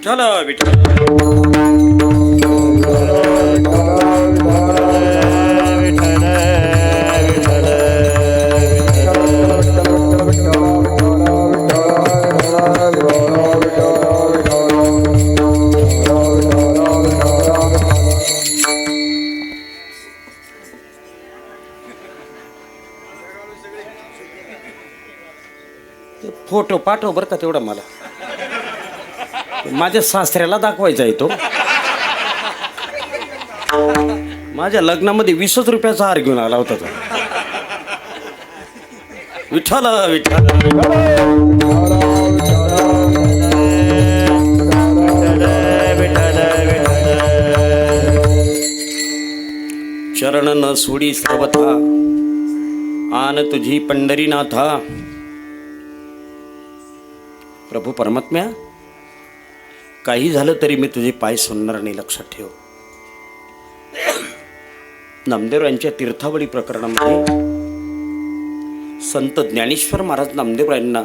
Speaker 2: विठ्ठल विठ्ठल फोटो पाठव बरं का तेवढा मला. माझ्या सासऱ्याला दाखवायचा आहे तो. माझ्या लग्नामध्ये 20 रुपयाचा हार घेऊन आला होता तो. विठ्ठल विठ्ठल चरण न सोडी सर्वथा आन तुझी पंढरीनाथा. प्रभू परमात्म्या, काही झालं तरी मी तुझे पाय सोडणार नाही, लक्षात ठेव. नामदेव यांच्या तीर्थावळी प्रकरणामध्ये संत ज्ञानेश्वर महाराज नामदेवरायांना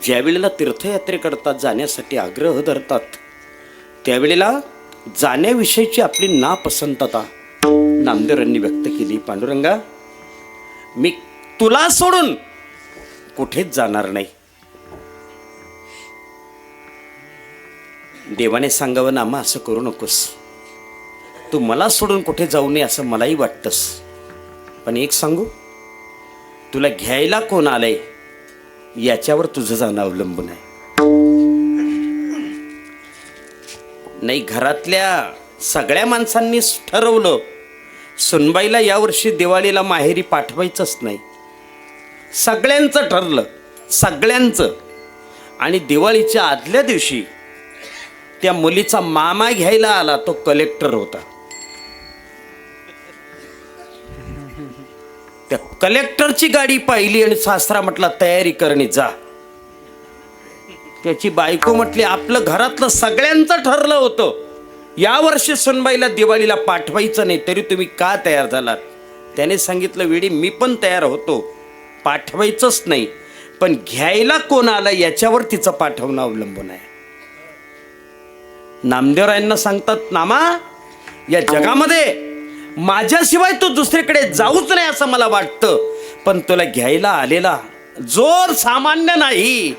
Speaker 2: ज्यावेळेला तीर्थयात्रेकरता जाण्यासाठी आग्रह धरतात, त्यावेळेला जाण्याविषयीची आपली नापसंतता नामदेवरायांनी व्यक्त केली. पांडुरंगा, मी तुला सोडून कुठेच जाणार नाही. देवाने सांगावं, नामा असं करू नकोस, तू मला सोडून कुठे जाऊ नये असं मलाही वाटतंस. पण एक सांगू, तुला घ्यायला कोण आलंय याच्यावर तुझं जाणं अवलंबून आहे. नाही, घरातल्या सगळ्या माणसांनी ठरवलं सुनबाईला यावर्षी दिवाळीला माहेरी पाठवायचंच नाही. सगळ्यांचं ठरलं, सगळ्यांचं. आणि दिवाळीच्या आदल्या दिवशी त्या मुलीचा मामा घ्यायला आला, तो कलेक्टर होता. त्या कलेक्टरची गाडी पाहिली आणि सासरा म्हटला तयारी करणे जा. त्याची बायको म्हटली आपलं घरातलं सगळ्यांचं ठरलं होतं यावर्षी सुनबाईला दिवाळीला पाठवायचं नाही, तरी तुम्ही का तयार झालात? त्याने सांगितलं, वेडी मी पण तयार होतो, पाठवायचंच नाही, पण घ्यायला कोण आला याच्यावर तिचं पाठवणं अवलंबून आहे. नामदेवरायांना सांगतात, नामा, या जगामध्ये माझ्याशिवाय तू दुसरीकडे जाऊच नाही असं मला वाटतं, पण तुला घ्यायला आलेला जोर सामान्य नाही,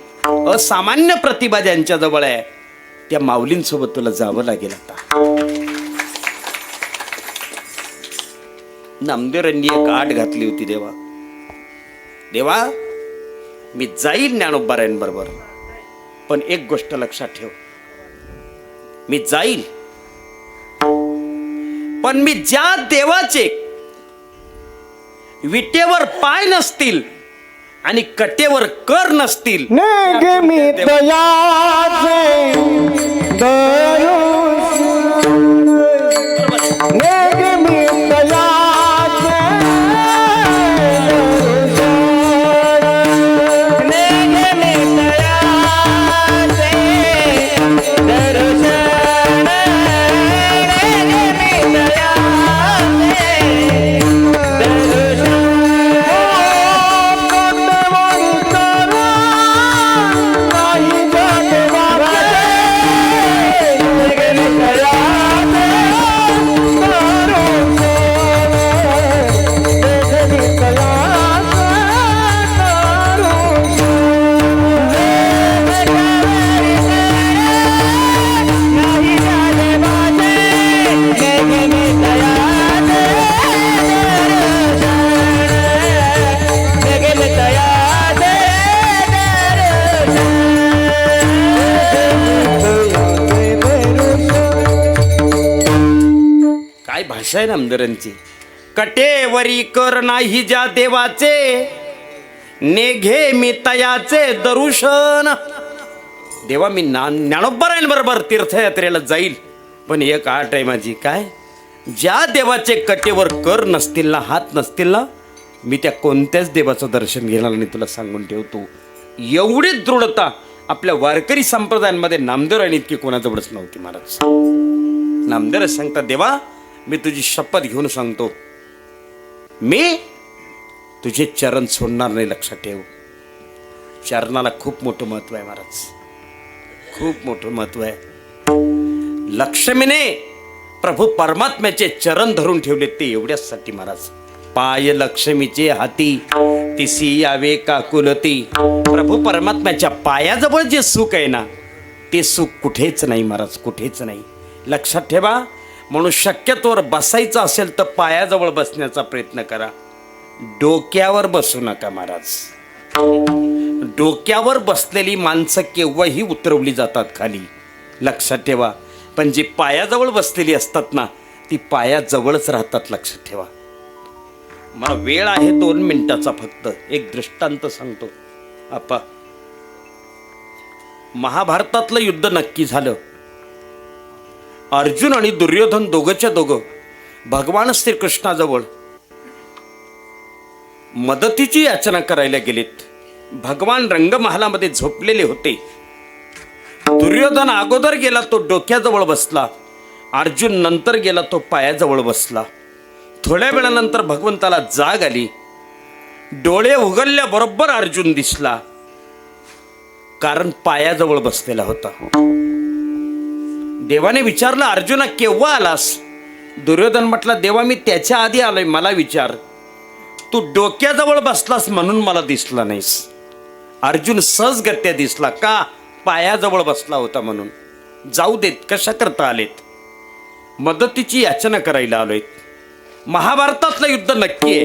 Speaker 2: असामान्य प्रतिभा ज्यांच्या जवळ आहे त्या माऊलींसोबत तुला जावं लागेल. आता नामदेवरांनी एक आट घातली होती, देवा देवा मी जाईल ज्ञानोबारायांबरोबर, पण एक गोष्ट लक्षात ठेव, मी जाईल पण मी ज्या देवाचे विटेवर पाय नसतील आणि कटेवर कर नसतील,
Speaker 1: नेहमी दयाचे नेहमी दयाचे
Speaker 2: भाषा आहे नामदेवांची. कटेवरी कर नाही ज्या देवाचे, नेघे मी तयाचे दरुशन. देवा मी ज्ञानोबरायांबरोबर तीर्थयात्रेला जाईल, पण एक आट आहे माझी. काय? ज्या देवाचे कटेवर कर नसतील ना, हात नसतील ना, मी त्या कोणत्याच देवाचं दर्शन घेणार नाही, तुला सांगून ठेवतो. एवढी दृढता आपल्या वारकरी संप्रदायांमध्ये नामदेवरायांनी इतकी कोणाजवळच नव्हती महाराज. नामदेव सांगतात, देवा मी तुझी शपथ घेऊन सांगतो, मी तुझे चरण सोडणार नाही. लक्षात ठेव, चरणाला खूप मोठं महत्व आहे महाराज, खूप मोठं महत्व आहे. लक्ष्मीने प्रभू परमात्म्याचे चरण धरून ठेवले ते एवढ्यासाठी महाराज. पाय लक्ष्मीचे हाती, तिसी यावे काकुलती. प्रभू परमात्म्याच्या पायाजवळ जे सुख आहे ना, ते सुख कुठेच नाही महाराज, कुठेच नाही. लक्षात ठेवा. म्हणून शक्यतोवर बसायचं असेल तर पायाजवळ बसण्याचा प्रयत्न करा, डोक्यावर बसू नका महाराज. डोक्यावर बसलेली माणसं केव्हाही उतरवली जातात खाली, लक्षात ठेवा. पण जी पायाजवळ बसलेली असतात ना, ती पायाजवळच राहतात, लक्षात ठेवा. मला वेळ आहे 2 मिनिटाचा फक्त. एक दृष्टांत सांगतो. आपा, महाभारतातलं युद्ध नक्की झालं. अर्जुन आणि दुर्योधन दोघंच्या दोघं भगवान श्रीकृष्णाजवळ मदतीची याचना करायला गेलेत. भगवान रंगमहालामध्ये झोपलेले होते. दुर्योधन अगोदर गेला, तो डोक्याजवळ बसला. अर्जुन नंतर गेला, तो पायाजवळ बसला. थोड्या वेळानंतर भगवंताला जाग आली. डोळे उघडल्याबरोबर अर्जुन दिसला, कारण पायाजवळ बसलेला होता. देवाने विचारलं, अर्जुना केव्हा आलास? दुर्योधन म्हटला, देवा मी त्याच्या आधी आलोय, मला विचार. तू डोक्याजवळ बसलास म्हणून मला दिसला नाहीस. अर्जुन सहजगत्या दिसला, का? पायाजवळ बसला होता म्हणून. जाऊ देत, कशा करता आलेत? मदतीची याचना करायला आलोय. महाभारतातलं युद्ध नक्की आहे.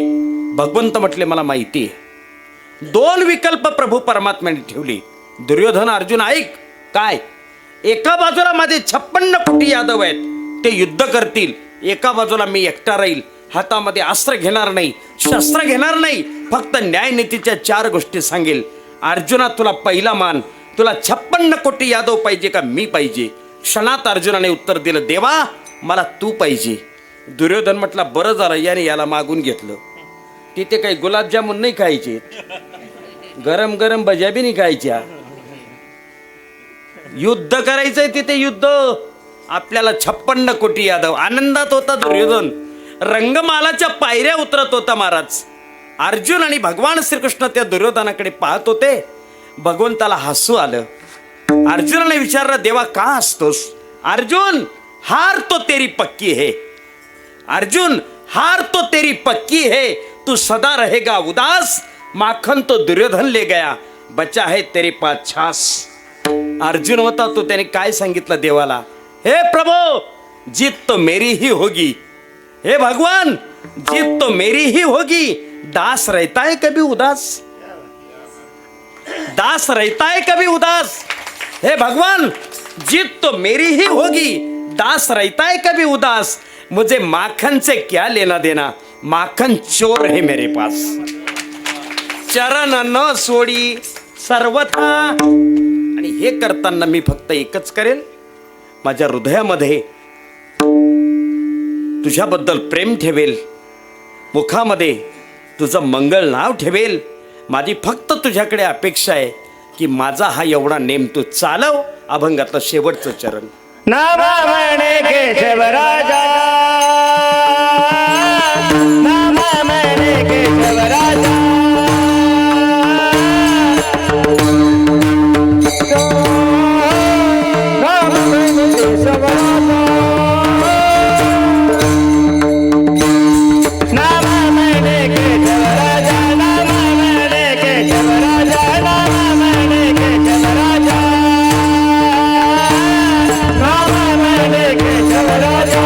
Speaker 2: भगवंत म्हटले, मला माहिती आहे. 2 विकल्प प्रभू परमात्म्याने ठेवले. दुर्योधन, अर्जुन ऐक. काय? एका बाजूला माझे 56 कोटी यादव आहेत, ते युद्ध करतील. एका बाजूला मी एकटा राहील, हातामध्ये अस्त्र घेणार नाही, शस्त्र घेणार नाही, फक्त न्यायनीतीच्या 4 गोष्टी सांगेल. अर्जुना, तुला पहिला मान. तुला 56 कोटी यादव पाहिजे का मी पाहिजे? क्षणात अर्जुनाने उत्तर दिलं, देवा मला तू पाहिजे. दुर्योधन म्हटला, बरं झालं याने याला मागून घेतलं. तिथे काही गुलाबजामुन नाही खायचे, गरम गरम भज्या बी नाही खायच्या. युद्ध करायचंय तिथे, युद्ध. आपल्याला 56 कोटी यादव. आनंदात होता दुर्योधन, रंगमालाच्या पायऱ्या उतरत होता महाराज. अर्जुन आणि भगवान श्रीकृष्ण त्या दुर्योधनाकडे पाहत होते. भगवंताला हसू आलं. अर्जुनाने विचारलं, देवा का हसतोस? अर्जुन, हार तो तेरी पक्की है. अर्जुन, हार तो तेरी पक्की है, तू सदा रहेगा उदास. माखन तो दुर्योधन ले गया, बचा है तेरे पास छास. अर्जुन होता तो, त्याने काय सांगितलं देवाला? हे प्रभु, जीत तो मेरी ही होगी. हे भगवान, जीत तो मेरी ही होगी. दास रहता है कभी उदास, दास रहता है कभी उदास. हे भगवान, जीत तो मेरी ही होगी, दास रहता है कभी उदास. मुझे माखन से क्या लेना देना, माखन चोर है मेरे पास. चरण न सोडी सर्वथा. आणि हे करताना मी फक्त एकच करेल, माझ्या हृदयामध्ये तुझ्याबद्दल प्रेम ठेवेल, मुखामध्ये तुझं मंगळ नाव ठेवेल. माझी फक्त तुझ्याकडे अपेक्षा आहे की माझा हा एवढा नेम तू चालव. अभंगातलं शेवटचं चरण.
Speaker 3: नाम म्हणे केशवराजा, नाम म्हणे केशवराजा.
Speaker 1: नाम म्हणे केशवराजा,
Speaker 3: नाम म्हणे केशवराजा, नाम म्हणे केशवराजा, नाम म्हणे केशवराजा.
Speaker 1: नाम म्हणे केशवराजा,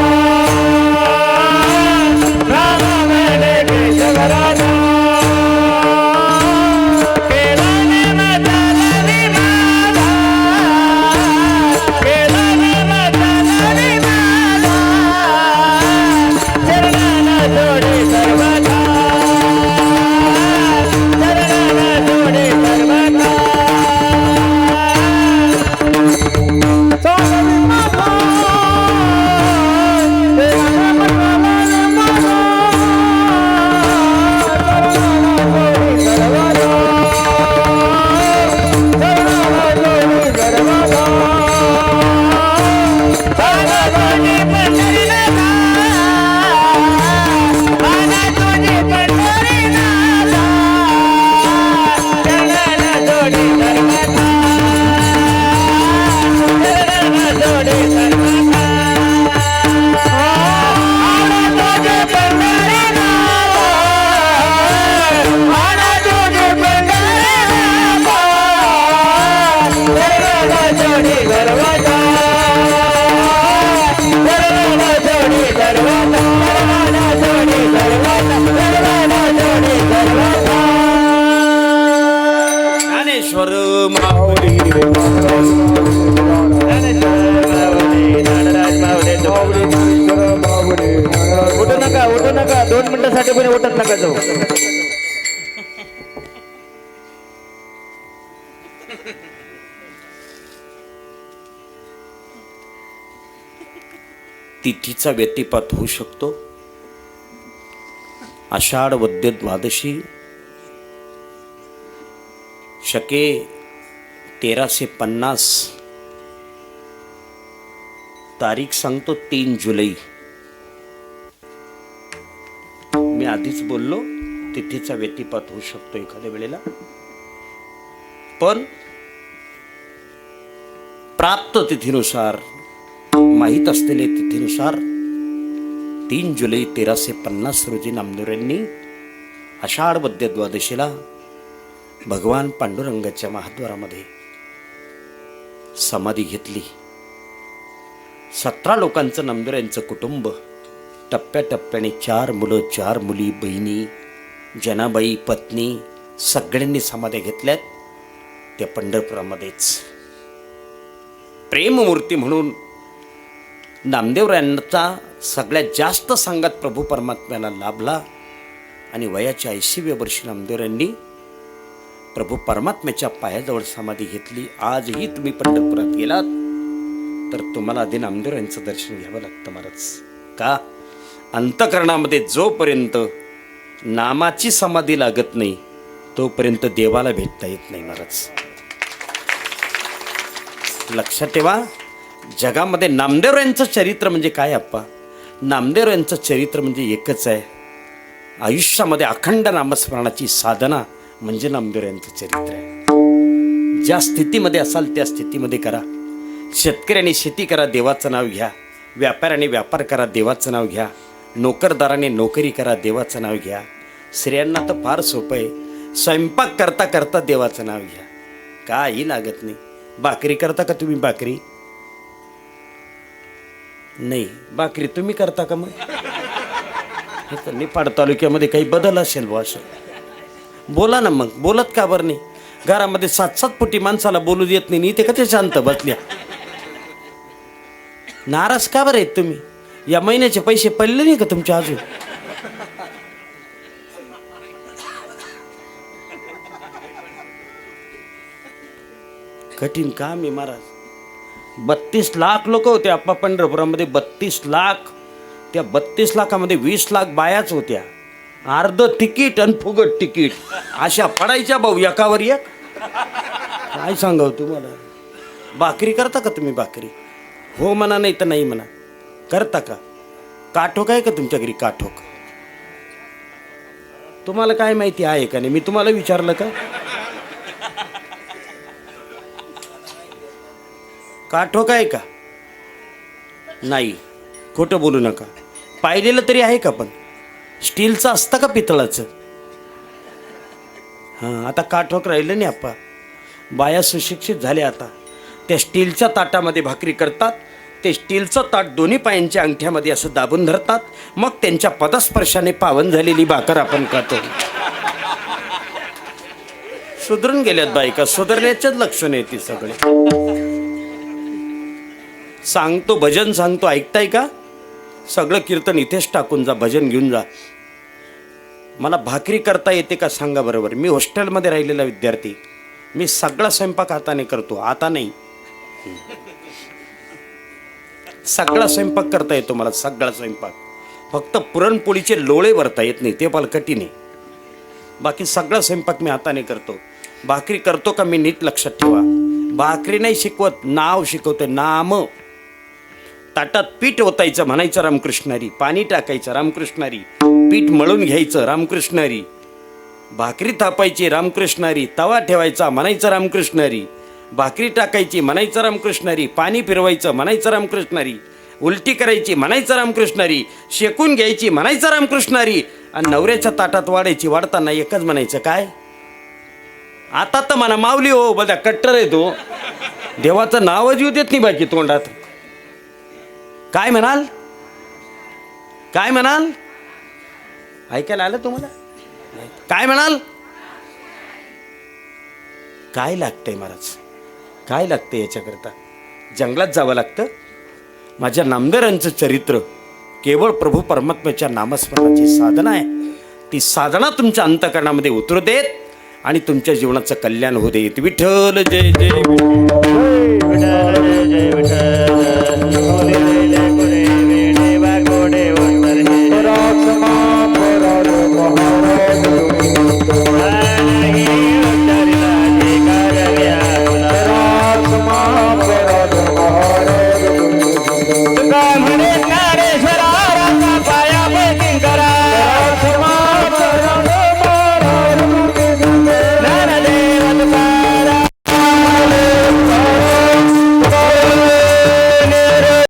Speaker 3: नाम म्हणे केशवराजा.
Speaker 1: साठी कोणी उठत नका जाऊ.
Speaker 2: तिथीचा व्यतिपात होऊ शकतो. आषाढ वद्य द्वादशी शके 1350. तारीख सांगतो 3 जुलै. मी आधीच बोललो तिथीचा व्यतिपात होऊ शकतो एखाद्या वेळेला, पण प्राप्त तिथीनुसार, माहीत असलेल्या तिथीनुसार 3 जुलै 1350 रोजी नामदेवरांनी आषाढ वद्य द्वादशीला भगवान पांडुरंगाच्या महाद्वारामध्ये समाधी घेतली. 17 लोकांचं नामदेवरांचं कुटुंब टप्प्याटप्प्याने 4 मुलं, 4 मुली, बहिणी, जनाबाई, पत्नी सगळ्यांनी समाध्या घेतल्यात त्या पंढरपुरामध्येच. प्रेममूर्ती म्हणून नामदेवरायांचा सगळ्यात जास्त संगत प्रभू परमात्म्याला लाभला आणि वयाच्या 80व्या वर्षी नामदेवरायांनी प्रभू परमात्म्याच्या पायाजवळ समाधी घेतली. आजही तुम्ही पंढरपुरात गेलात तर तुम्हाला आधी नामदेवरायांचं दर्शन घ्यावं लागतं महाराज. का? अंतकरणामध्ये जोपर्यंत नामाची समाधी लागत नाही तोपर्यंत देवाला भेटता येत नाही महाराज. लक्षात ठेवा, जगामध्ये नामदेवरायांचं चरित्र म्हणजे काय अप्पा? नामदेवरायांचं चरित्र म्हणजे एकच आहे. आयुष्यामध्ये अखंड नामस्मरणाची साधना म्हणजे नामदेवरायांचं चरित्र आहे. ज्या स्थितीमध्ये असाल त्या स्थितीमध्ये करा. शेतकऱ्याने शेती करा, देवाचं नाव घ्या. व्यापाऱ्याने व्यापार करा, देवाचं नाव घ्या. नोकरदाराने नोकरी करा, देवाचं नाव घ्या. स्त्रियांना तर फार सोपं आहे, स्वयंपाक करता करता देवाचं नाव घ्या. काही लागत नाही. भाकरी करता का तुम्ही? भाकरी नाही, भाकरी तुम्ही करता का? मग हे तर निफाड तालुक्यामध्ये काही बदल असेल बुवा. असं बोला ना मग. बोलत का बरं नाही? घरामध्ये 7-7 फुटी माणसाला बोलू देत नाही, इथे का ते शांत बसल्या? नाराज का बरं आहेत तुम्ही? या महिन्याचे पैसे पडले नाही का तुमचे अजून? कठीण काम आहे महाराज. 32 लाख लोक होते आप्पा पंढरपुरामध्ये. 32 लाख. त्या 32 लाखामध्ये 20 लाख बायाच होत्या. अर्ध तिकीट आणि फुगट तिकीट अशा पडायच्या भाऊ एकावर एक. काय सांगाव तुम्हाला? भाकरी करता का तुम्ही? भाकरी हो म्हणा, नाही तर नाही म्हणा. करता का? काठोक आहे का तुमच्या घरी? काठोक तुम्हाला काय माहिती आहे का नाही? मी तुम्हाला विचारलं का? काठोक आहे का? नाही, खोटं बोलू नका. पाहिलेलं तरी आहे का? पण स्टीलचं असतं का पितळाचं? हां, आता काठोक राहिलं नाही आप्पा. बाया सुशिक्षित झाल्या आता. त्या स्टीलच्या ताटामध्ये भाकरी करतात. ते स्टीलचं ताट दोन्ही पायांच्या अंगठ्यामध्ये असं दाबून धरतात. मग त्यांच्या पदस्पर्शाने पावन झालेली भाकर आपण खातो. सुधरून गेल्यात बायका. सुधारण्याचेच लक्षण आहे ती सगळे. सांगतो भजन सांगतो, ऐकताय का? सगळं कीर्तन इथेच टाकून जा, भजन घेऊन जा. मला भाकरी करता येते का सांगा बरोबर. मी हॉस्टेलमध्ये राहिलेला विद्यार्थी. मी सगळा स्वयंपाक हाताने करतो. आता नाही, सगळा स्वयंपाक करता येतो मला. सगळा स्वयंपाक. फक्त पुरणपोळीचे लोळे भरता येत नाही, ते मला कठीण आहे. बाकी सगळा स्वयंपाक मी हाताने करतो. भाकरी करतो का मी? नीट लक्षात ठेवा. भाकरी नाही शिकवत, नाव शिकवते. नाम. ताटात पीठ ओतायचं, म्हणायचं रामकृष्णारी. पाणी टाकायचं, रामकृष्णारी. पीठ मळून घ्यायचं, रामकृष्णारी. भाकरी थापायची, रामकृष्णारी. तवा ठेवायचा, म्हणायचं रामकृष्णारी. भाकरी टाकायची, म्हणायचं रामकृष्णारी. पाणी फिरवायचं, म्हणायचं रामकृष्णारी. उलटी करायची, म्हणायचं रामकृष्णारी. शेकून घ्यायची, म्हणायचं रामकृष्णारी. आणि नवऱ्याच्या ताटात वाढायची. वाढताना एकच म्हणायचं काय? आता तर म्हणा माऊली हो, बघा कट्टर आहे तो. देवाचं नावच येऊ देत नाही बाकी तोंडात. काय म्हणाल? काय म्हणाल? ऐकायला आलं तुम्हाला? काय म्हणाल? काय लागतंय महाराज? काय लागतंय याच्याकरता? जंगलात जावं लागतं. माझ्या नामदेवरांचं चरित्र केवळ प्रभू परमात्म्याच्या नामस्मरणाची साधना आहे. ती साधना तुमच्या अंतःकरणामध्ये उतरू देत आणि तुमच्या जीवनाचं कल्याण होऊ देत. विठ्ठल जय जय विठ्ठल.
Speaker 1: जय विठ्ठल जय जय विठ्ठल.